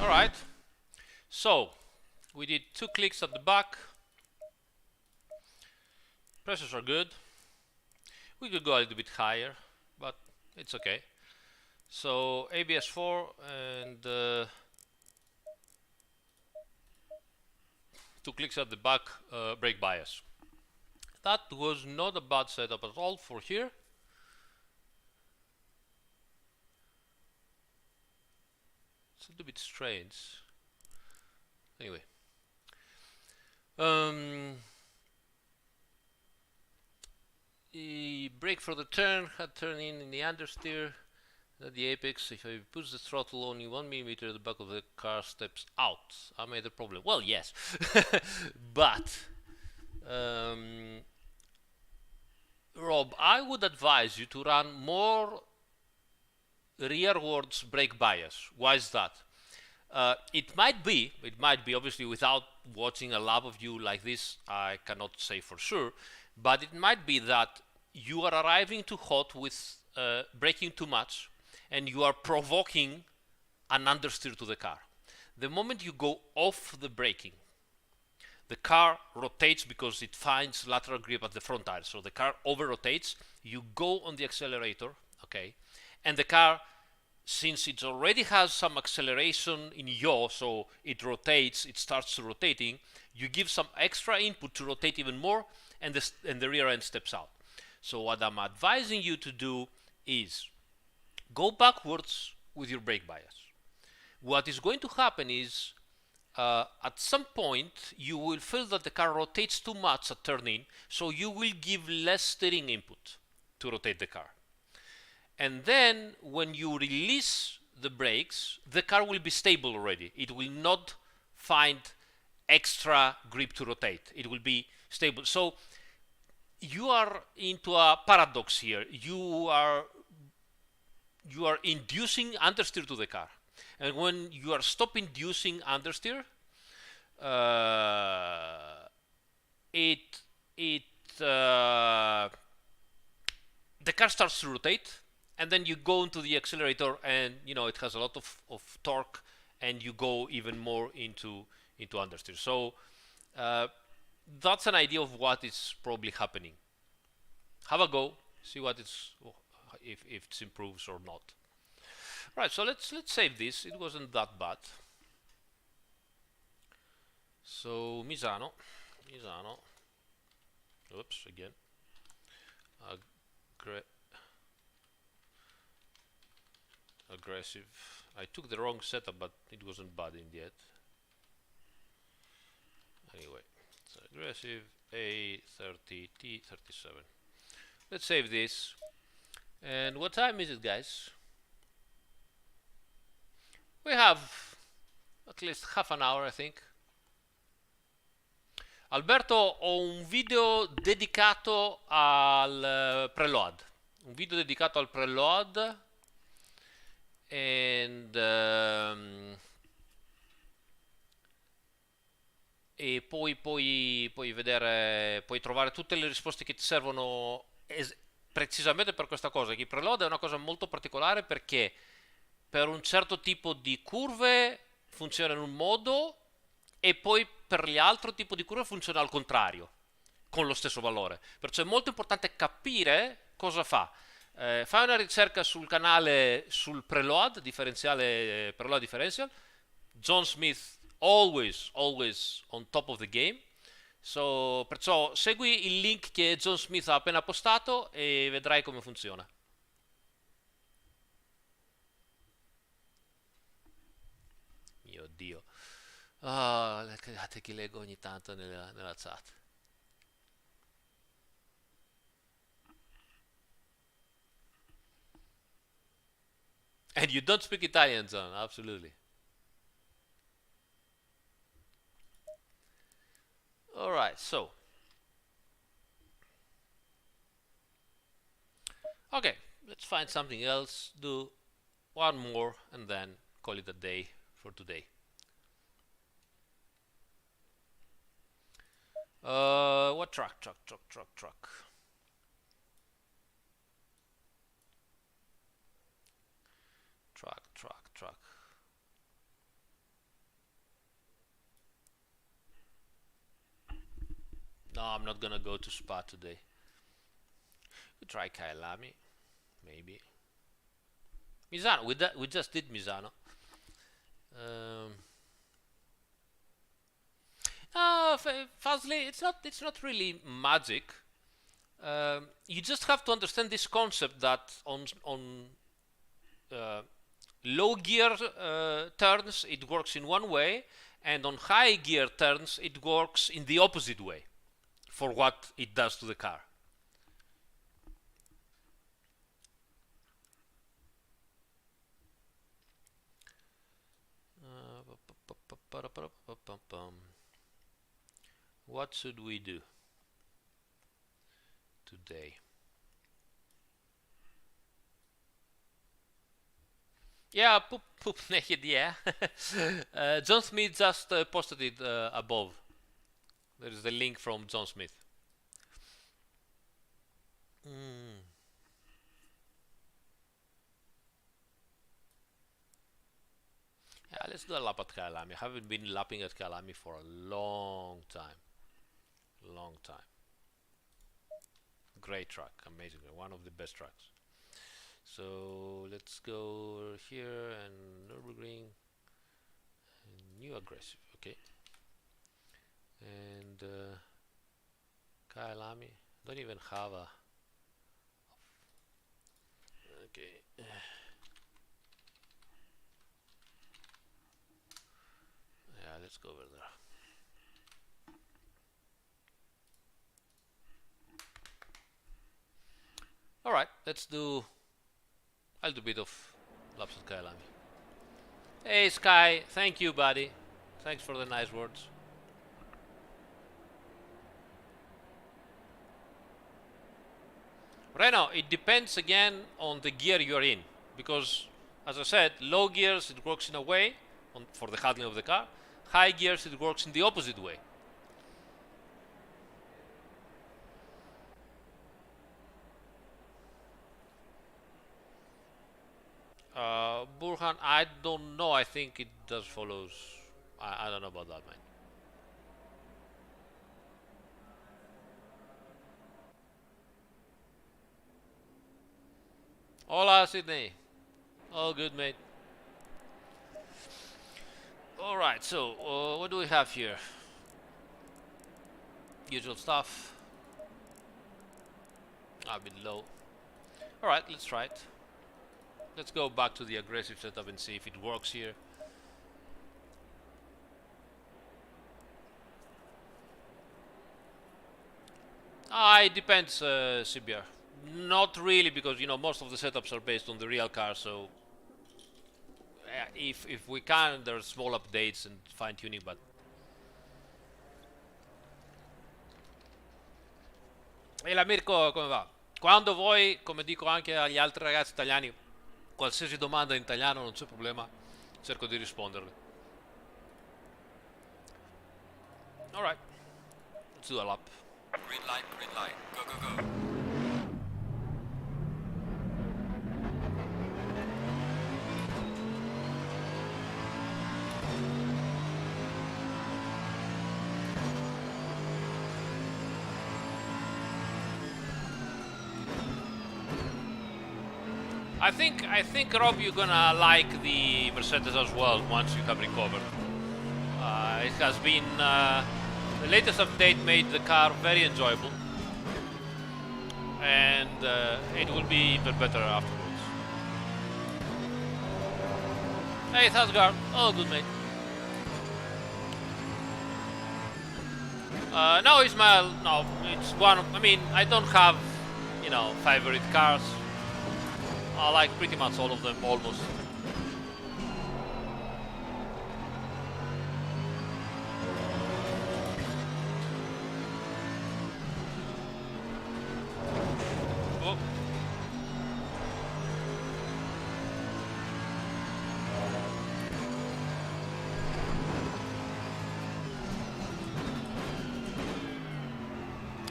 Alright. So, we did 2 clicks at the back. Pressures are good. We could go a little bit higher, but it's okay. So, ABS 4 and 2 clicks at the back, brake bias. That was not a bad setup at all for here. It's a little bit strange. Anyway. The brake for the turn had turned in the understeer. At the apex, if I push the throttle only 1 millimeter, the back of the car steps out. I made a problem. Well, yes, but Rob, I would advise you to run more rearwards brake bias. Why is that? It might be obviously without watching a lap of you like this, I cannot say for sure, but it might be that you are arriving too hot with braking too much, and you are provoking an understeer to the car. The moment you go off the braking, the car rotates because it finds lateral grip at the front tire. So the car over rotates, you go on the accelerator, okay, and the car, since it already has some acceleration in yaw, so it rotates, it starts rotating, you give some extra input to rotate even more, and the rear end steps out. So what I'm advising you to do is go backwards with your brake bias. What is going to happen is at some point you will feel that the car rotates too much at turn in, so you will give less steering input to rotate the car. And then when you release the brakes, the car will be stable already. It will not find extra grip to rotate. It will be stable. So you are into a paradox here. You are inducing understeer to the car, and when you are stop inducing understeer, the car starts to rotate, and then you go into the accelerator, and it has a lot of torque, and you go even more into understeer. So that's an idea of what is probably happening. Have a go, see what it's. If it improves or not. Right, so let's save this. It wasn't that bad. So Misano. Oops, again. Aggressive. I took the wrong setup, but it wasn't bad in the end. Anyway, so aggressive A30 T37. Let's save this. And what time is it, guys? We have at least half an hour, I think. Alberto, ho un video dedicato al preload. Un video dedicato al preload. E puoi vedere, puoi trovare tutte le risposte che ti servono precisamente per questa cosa. Il preload è una cosa molto particolare perché per un certo tipo di curve funziona in un modo e poi per gli altri tipi di curve funziona al contrario. con lo stesso valore. Perciò è molto importante capire cosa fa. Fai una ricerca sul canale sul preload, differenziale, preload differential. John Smith always on top of the game. So, perciò segui il link che John Smith ha appena postato e vedrai come funziona. Mio Dio. Le cagate che leggo ogni tanto nella chat. And you don't speak Italian, John, absolutely. Alright, so. Okay, let's find something else, do one more, and then call it a day for today. What truck? Truck. No, I'm not gonna go to Spa today. We try Kyalami, maybe. Misano, we just did Misano. Fazli, it's not really magic. You just have to understand this concept that on low gear turns it works in one way, and on high gear turns it works in the opposite way for what it does to the car. What should we do today? Yeah, poop naked, yeah. John Smith just posted it above. There is the link from John Smith. Yeah, let's do a lap at Kyalami. I haven't been lapping at Kyalami for a long time. Great track, amazing, one of the best tracks. So let's go here and Nurburgring and new aggressive, okay. And Kyalami, don't even have a okay. Yeah, let's go over there. Alright, let's do a little bit of laps at Kyalami. Hey Sky, thank you buddy. Thanks for the nice words. Reno, it depends again on the gear you're in, because as I said, low gears it works in a way for the handling of the car, high gears it works in the opposite way. Burhan, I don't know, I think it does follows, I don't know about that, man. Hola Sydney, all good mate. Alright, so what do we have here? Usual stuff. A bit low. Alright, let's try it. Let's go back to the aggressive setup and see if it works here. It depends, CBR. Not really, because you know most of the setups are based on the real car. So if we can, there's small updates and fine tuning, but. Ehi la Mirko, come va? Quando vuoi, come dico anche agli altri ragazzi italiani, qualsiasi domanda in italiano non c'è problema, cerco di risponderle. Alright, let's do a lap. Green light, go, go, go. I think Rob, you're gonna like the Mercedes as well once you have recovered. It has been the latest update made the car very enjoyable, and it will be even better afterwards. Hey, Thasgard. Oh, good mate. No, Ismail. No, it's one of. I mean, I don't have, favorite cars. I like pretty much all of them, almost. Oh.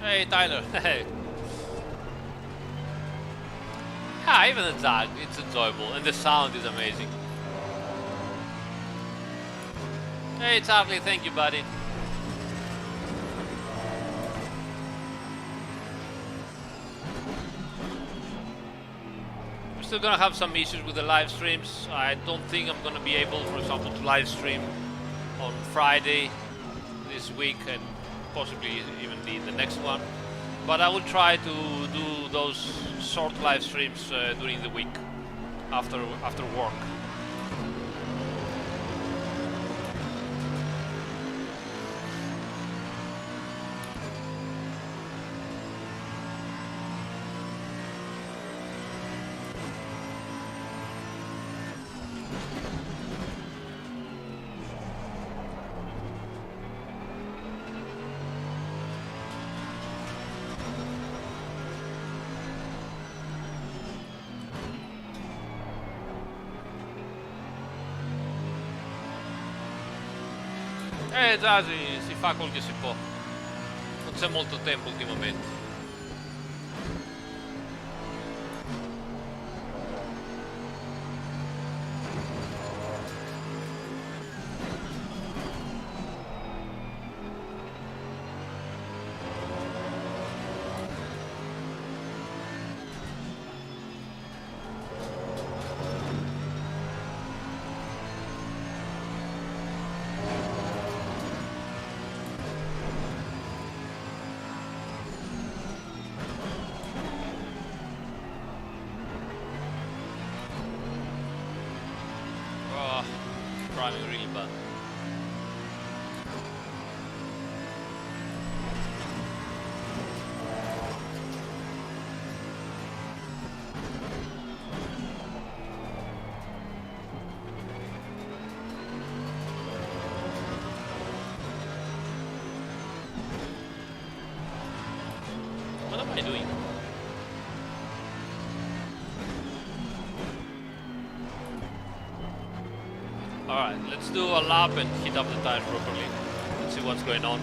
Hey, Tyler. Hey. Yeah, even the tag, it's enjoyable, and the sound is amazing. Hey, Charlie, thank you, buddy. We're still gonna have some issues with the live streams. I don't think I'm gonna be able, for example, to live stream on Friday this week, and possibly even the next one. But I will try to do those short live streams during the week after work. Già si fa quel che si può. Non c'è molto tempo ultimamente. Driving really bad. What am I doing? Alright, let's do a lap and heat up the tires properly. Let's see what's going on.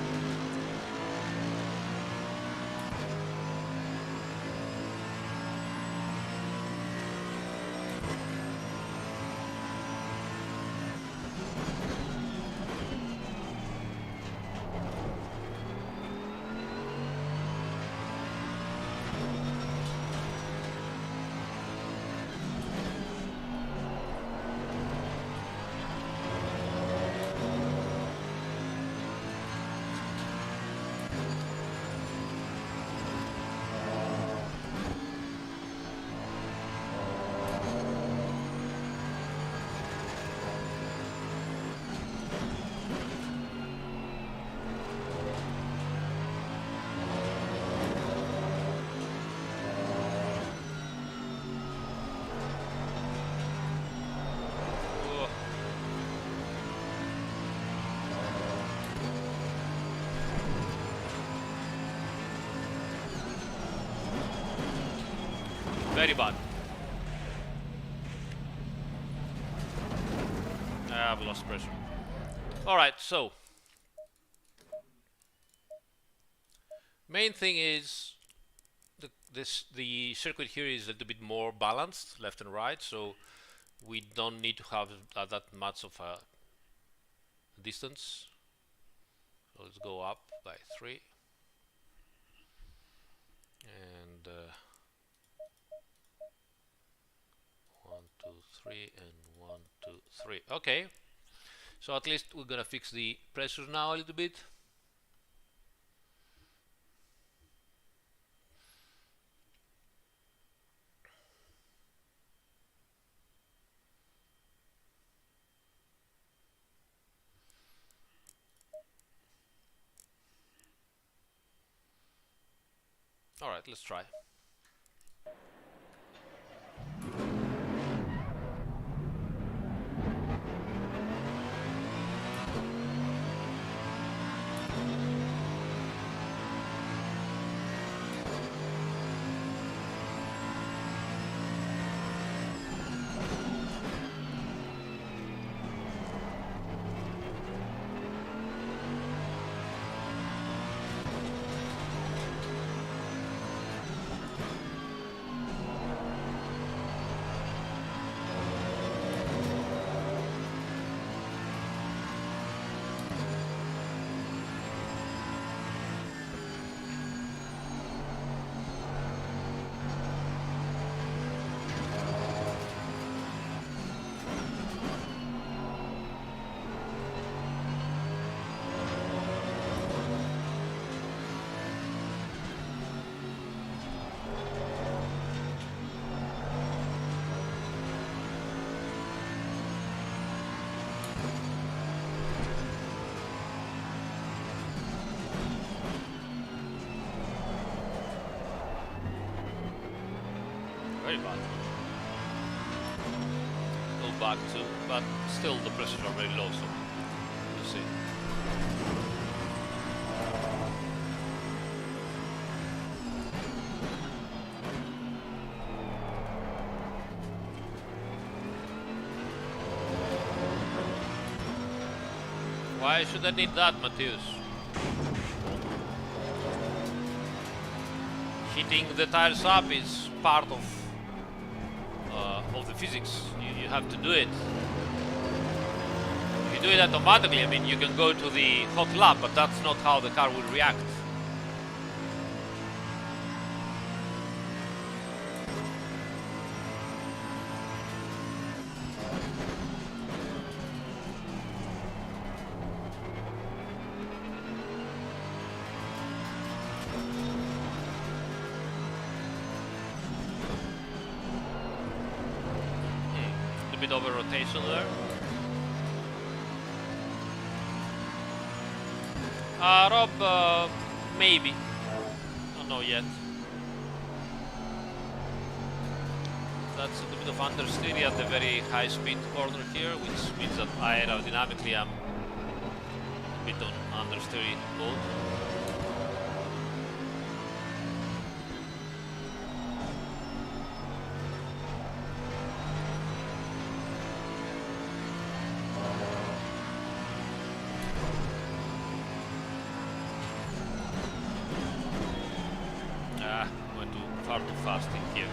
Very bad. I've lost pressure. Alright, so main thing is the circuit here is a little bit more balanced, left and right, so we don't need to have that much of a distance. So let's go up by 3 and 1, 2, 3, and 1, 2, 3. Okay. So at least we're gonna fix the pressure now a little bit. All right, let's try. Very bad. Go back to, but still the pressures are very low, so we'll see. Why should I need that, Matthias? Heating the tires up is part of the physics. You have to do it. If you do it automatically, I mean, you can go to the hot lap, but that's not how the car will react. Bit of a rotation there. Rob, maybe. Don't know yet. That's a little bit of understeer at the very high speed corner here, which means that aerodynamically I'm a bit on understeer mode. Went far too fast in here.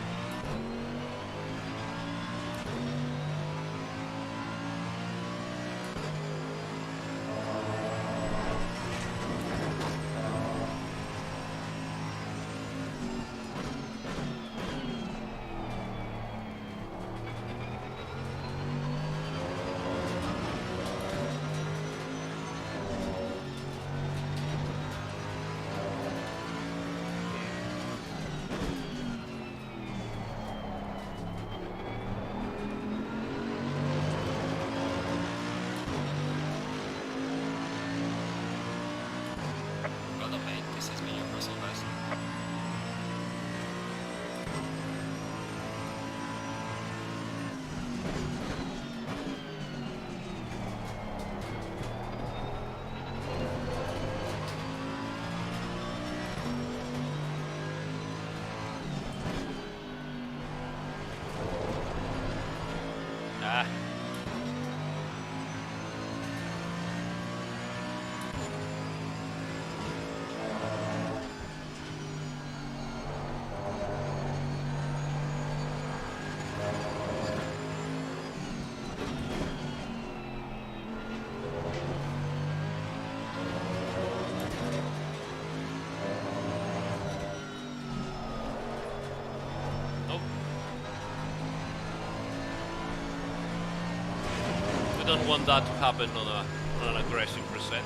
don't want that to happen on an aggressive preset.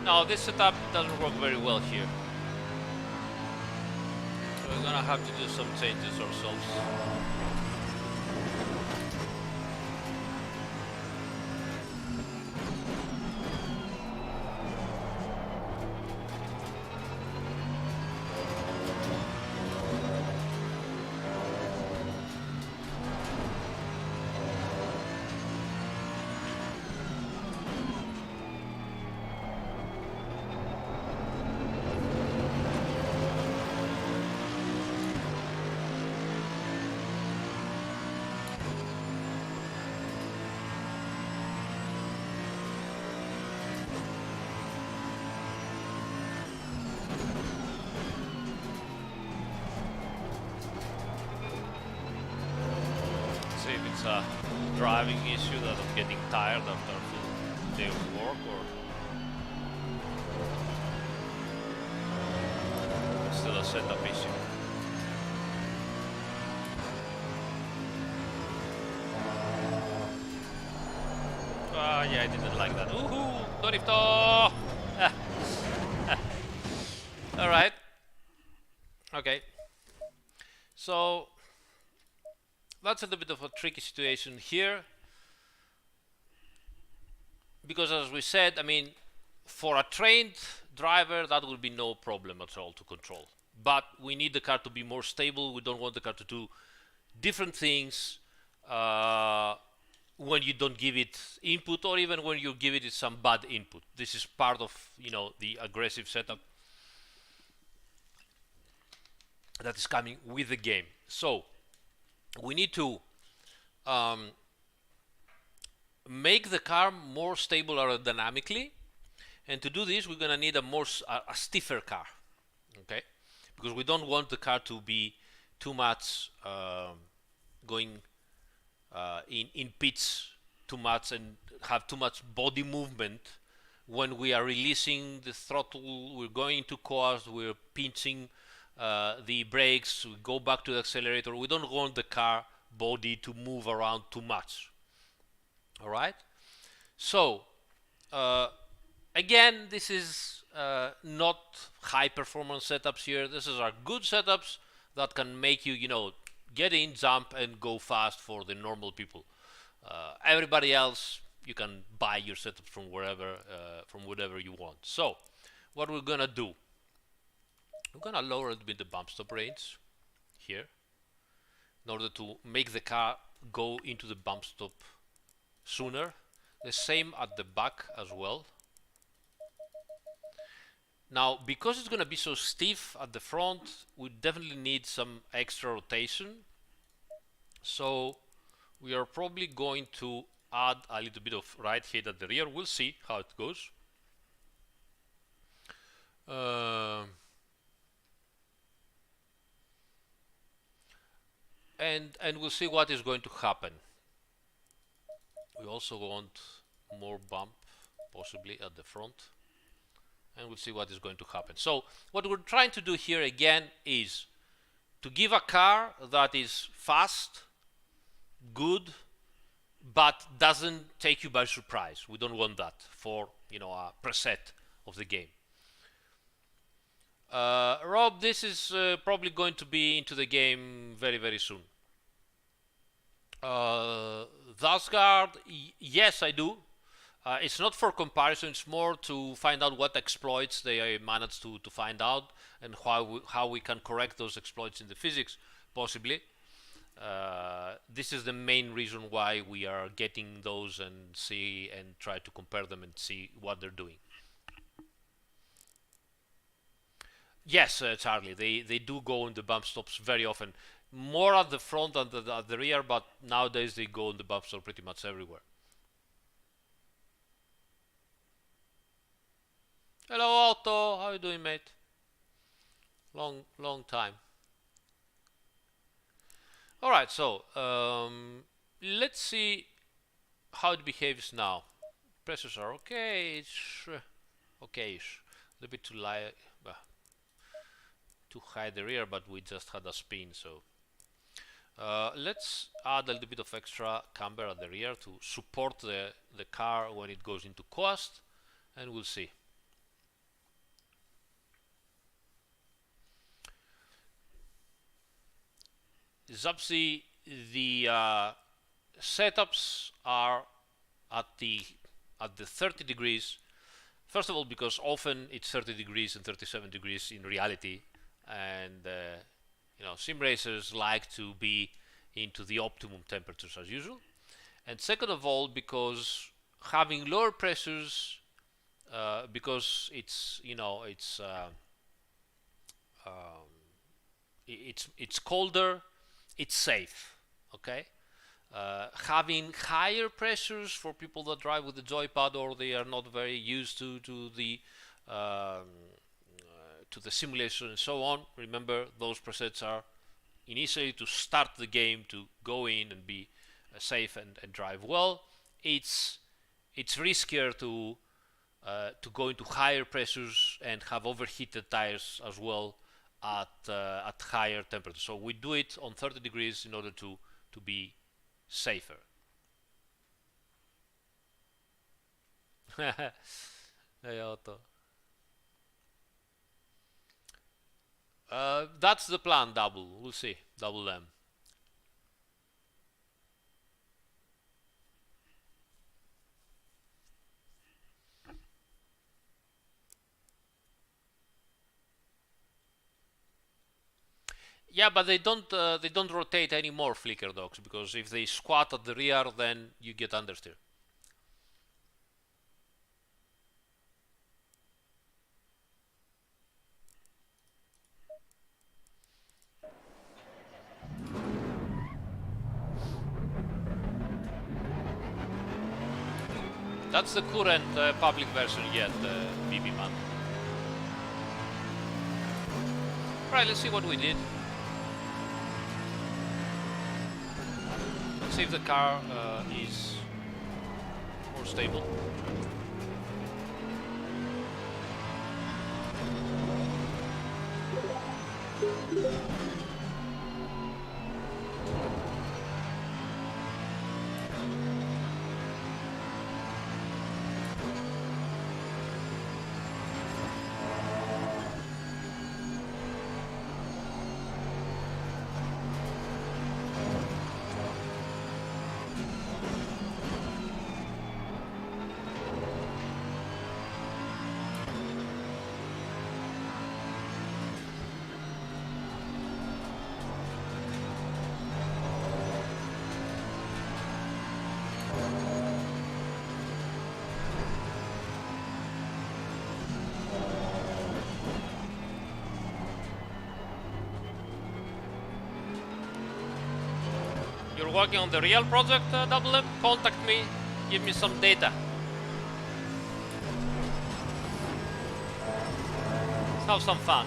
No, this setup doesn't work very well here. So we're gonna have to do some changes ourselves. See if it's a driving issue that I'm getting tired after a full day of work, or still a setup issue. Yeah, I didn't like that. Woohoo! Dorito! Alright. Okay. So that's a little bit of a tricky situation here, because as we said, I mean, for a trained driver that will be no problem at all to control, but we need the car to be more stable. We don't want the car to do different things when you don't give it input, or even when you give it some bad input. This is part of, you know, the aggressive setup that is coming with the game. So we need to make the car more stable aerodynamically, and to do this we're gonna need a stiffer car, okay? Because we don't want the car to be too much going in pitch too much and have too much body movement. When we are releasing the throttle, we're going into coast, we're pinching the brakes, we go back to the accelerator. We don't want the car body to move around too much. All right. So again, this is not high performance setups here. This is our good setups that can make you, you know, get in, jump, and go fast for the normal people. Everybody else, you can buy your setup from wherever, from whatever you want. So what we're gonna do, we're gonna lower a bit the bump stop range here in order to make the car go into the bump stop sooner. The same at the back as well. Now, because it's gonna be so stiff at the front, we definitely need some extra rotation. So we are probably going to add a little bit of right head at the rear. We'll see how it goes. And we'll see what is going to happen. We also want more bump possibly at the front, and we'll see what is going to happen. So what we're trying to do here again is to give a car that is fast, good, but doesn't take you by surprise. We don't want that for, you know, a preset of the game. Rob, this is probably going to be into the game very, very soon. Dustguard, yes, I do. It's not for comparison, it's more to find out what exploits they managed to find out, and how we can correct those exploits in the physics, possibly. This is the main reason why we are getting those and try to compare them and see what they're doing. Yes, Charlie, they do go in the bump stops very often. More at the front than at the rear, but nowadays they go in the bump stop pretty much everywhere. Hello, Otto. How you doing, mate? Long time. All right, so let's see how it behaves now. Pressures are okay. It's okay-ish. A little bit to hide the rear, but we just had a spin. So let's add a little bit of extra camber at the rear to support the car when it goes into coast, and we'll see. Zapsi, the setups are at the 30 degrees. First of all, because often it's 30 degrees and 37 degrees in reality, and you know, sim racers like to be into the optimum temperatures as usual. And second of all, because having lower pressures, because it's, you know, it's colder, it's safe. Okay. Having higher pressures for people that drive with the joypad, or they are not very used to the simulation and so on. Remember, those presets are initially to start the game, to go in and be safe and drive well. It's riskier to go into higher pressures and have overheated tires as well at higher temperatures. So we do it on 30 degrees in order to be safer. Hey, Otto. That's the plan, Double. We'll see. Double M. Yeah, but they don't rotate anymore, Flicker Dogs, because if they squat at the rear, then you get understeer. That's the current public version yet, BB man. Right, let's see what we did. Let's see if the car is more stable. You're working on the real project, Double M? Contact me, give me some data. Let's have some fun.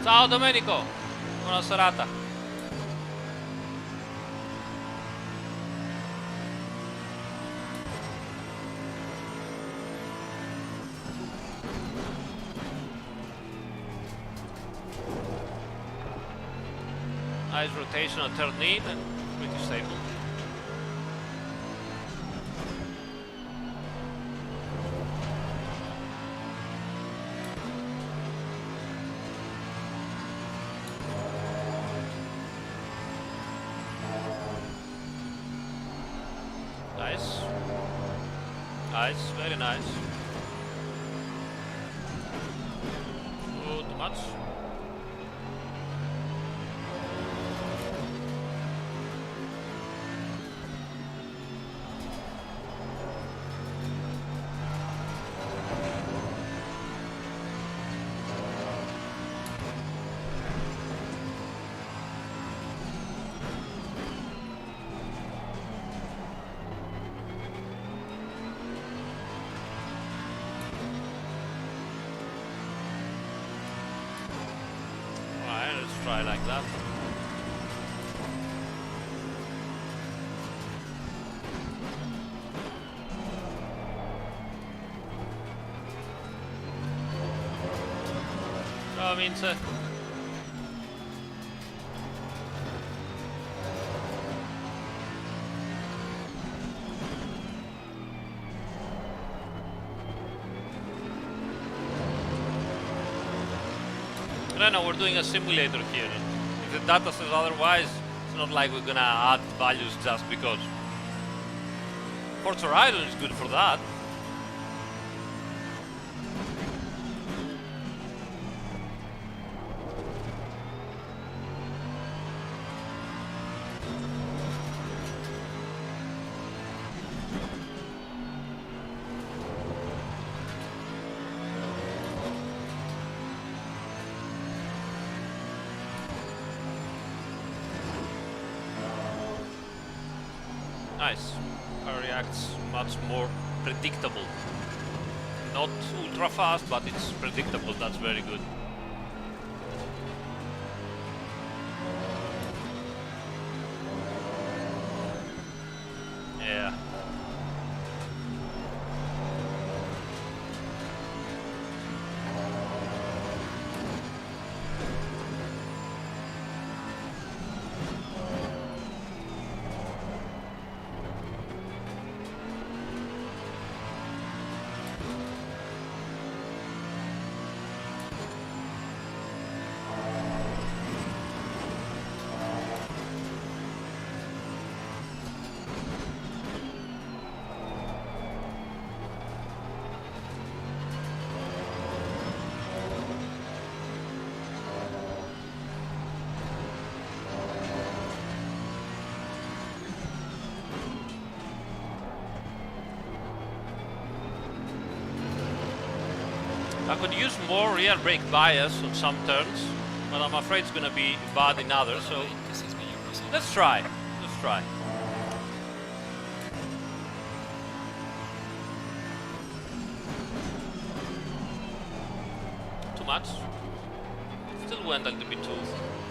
Ciao Domenico, buona serata. Nice rotation on turn in and pretty stable. Nice. Nice, very nice. Oh, too much. like that. I mean, no, we're doing a simulator here. If the data says otherwise, it's not like we're gonna add values just because. Forza Horizon is good for that. Nice. Car reacts much more predictable. Not ultra fast, but it's predictable. That's very good. Yeah. I could use more rear brake bias on some turns, but I'm afraid it's gonna be bad in others, so let's try. Let's try. Too much. Still went a little bit too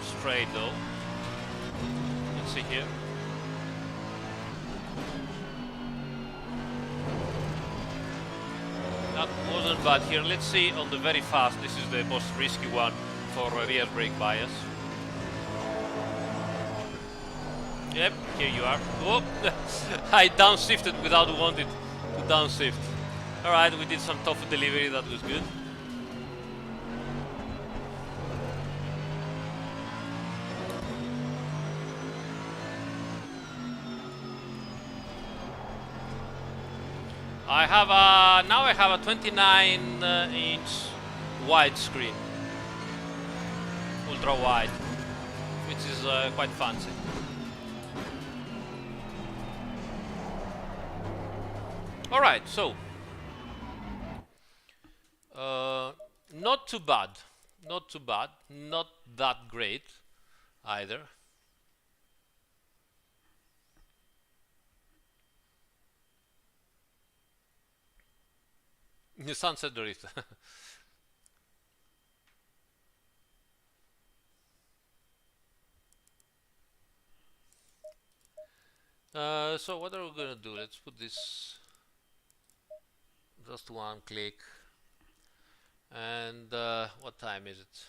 straight though. Let's see here. That wasn't bad here. Let's see on the very fast. This is the most risky one for rear brake bias. Yep, here you are. Oh, I downshifted without wanting to downshift. Alright, we did some tofu delivery, that was good. I have a, now I have a 29-inch widescreen, ultra wide, which is quite fancy. All right, so not too bad, not too bad, not that great either. The sunset drift. So what are we gonna do? Let's put this just one click. And what time is it?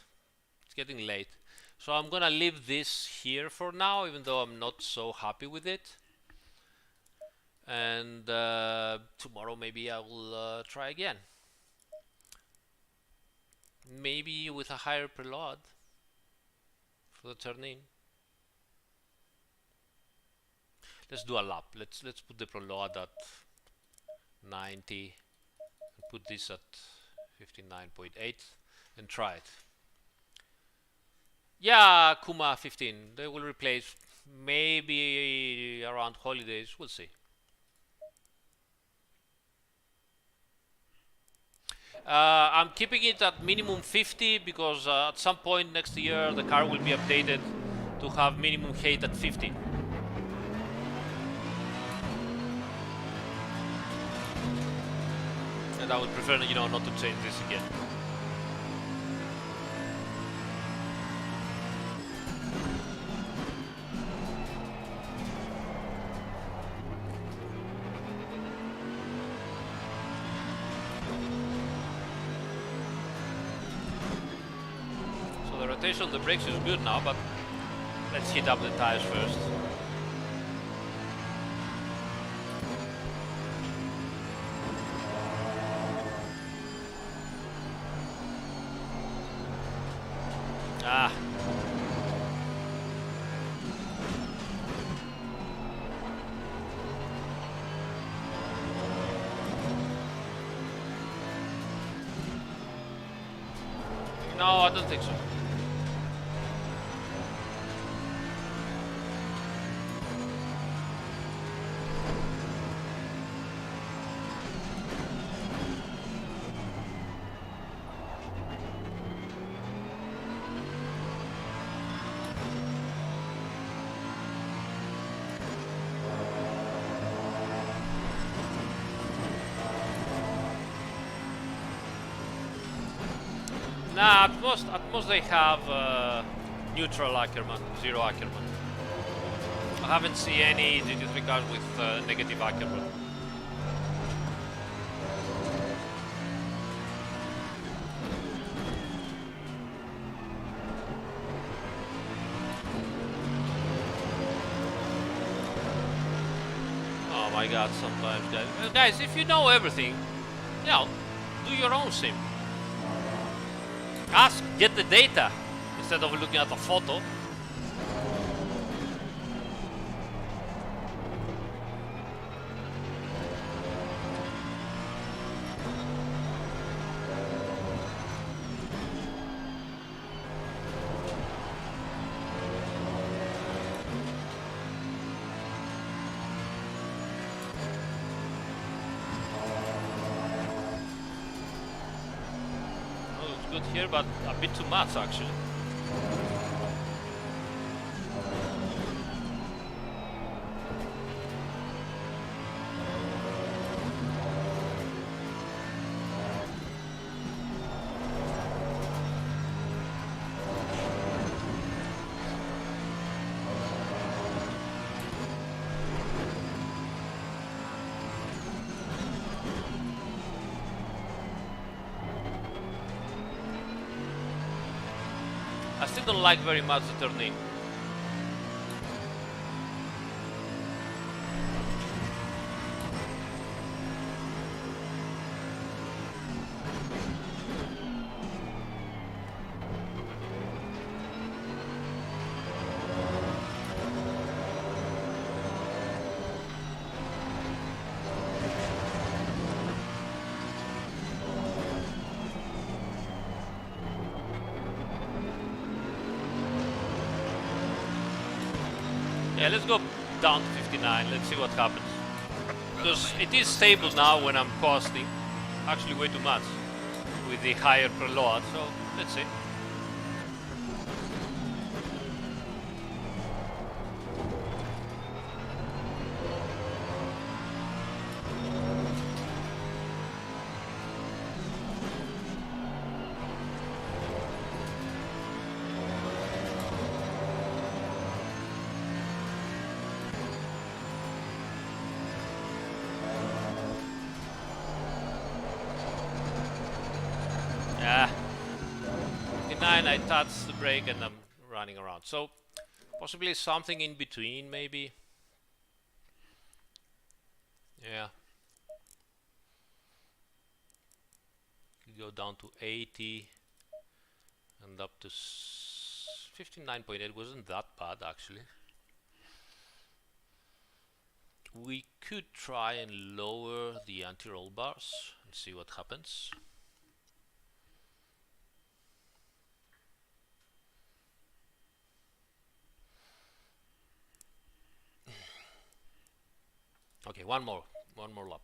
It's getting late. So I'm gonna leave this here for now, even though I'm not so happy with it. And tomorrow maybe I will try again. Maybe with a higher preload for the turn-in. Let's do a lap. Let's put the preload at 90 and put this at 59.8 and try it. Yeah, Kuma 15. They will replace maybe around holidays. We'll see. I'm keeping it at minimum 50 because at some point next year the car will be updated to have minimum height at 50. And I would prefer, you know, not to change this again. rotation of the brakes is good now, but let's heat up the tires first. Ah. No, I don't think so. Nah, at most they have neutral Ackerman, zero Ackerman. I haven't seen any GT3 cars with negative Ackerman. Oh my god, sometimes guys. Guys, if you know everything, you know, do your own sim. Ask, get the data instead of looking at a photo. Good here, but a bit too much actually. I still don't like very much the turn in. Yeah, let's go down to 59, let's see what happens. Because it is stable now when I'm costing, actually way too much with the higher preload, so let's see. Yeah, 59, I touched the brake and I'm running around. So possibly something in between, maybe. Yeah. Go down to 80 and up to 59.8. Wasn't that bad actually. We could try and lower the anti-roll bars and see what happens. Okay, one more lap.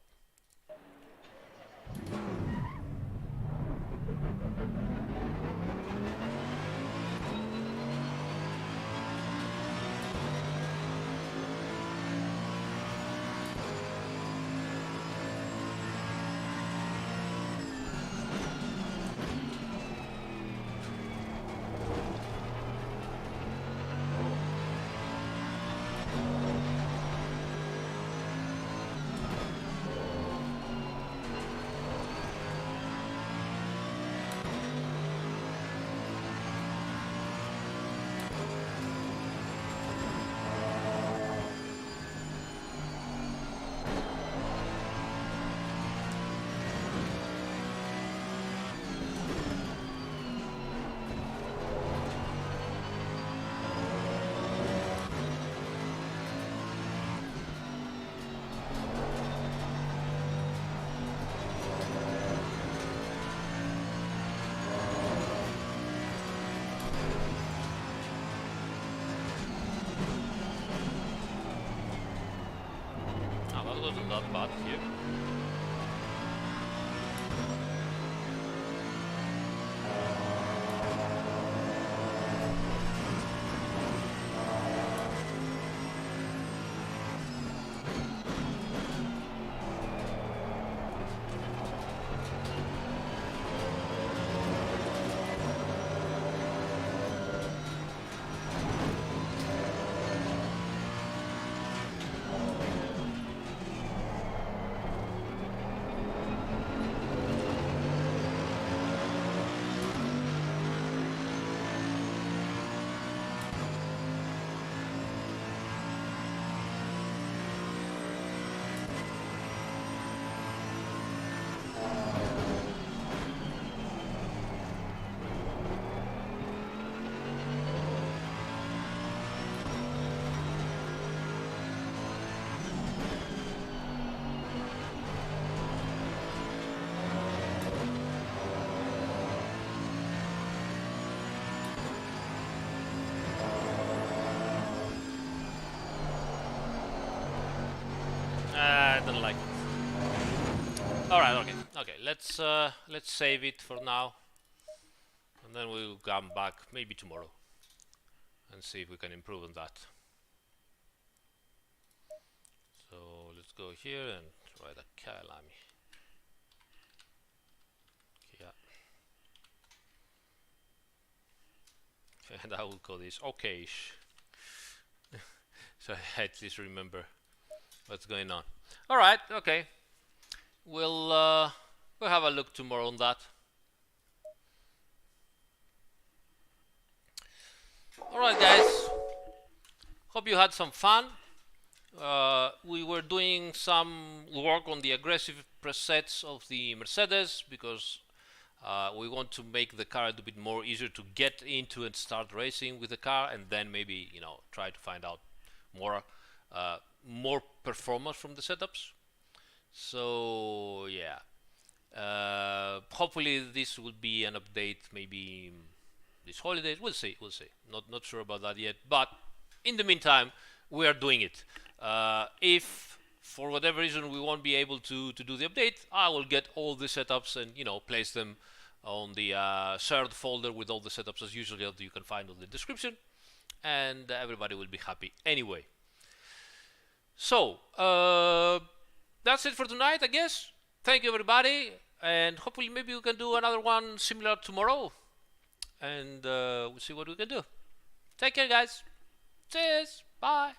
bad here. I don't like it. All right, okay. Let's save it for now, and then we'll come back maybe tomorrow and see if we can improve on that. So let's go here and try the Kyalami. Yeah. And I will call this okayish. So I at least remember what's going on. All right, okay. We'll have a look tomorrow on that. All right, guys. Hope you had some fun. We were doing some work on the aggressive presets of the Mercedes because we want to make the car a little bit more easier to get into and start racing with the car, and then maybe try to find out more performance from the setups. So yeah, hopefully this will be an update maybe this holidays. We'll see. Not sure about that yet, but in the meantime we are doing it. If for whatever reason we won't be able to do the update, I will get all the setups and place them on the shared folder with all the setups as usual that you can find on the description, and everybody will be happy anyway. So that's it for tonight, I guess. Thank you, everybody, and hopefully maybe we can do another one similar tomorrow, and we'll see what we can do. Take care, guys. Cheers. Bye.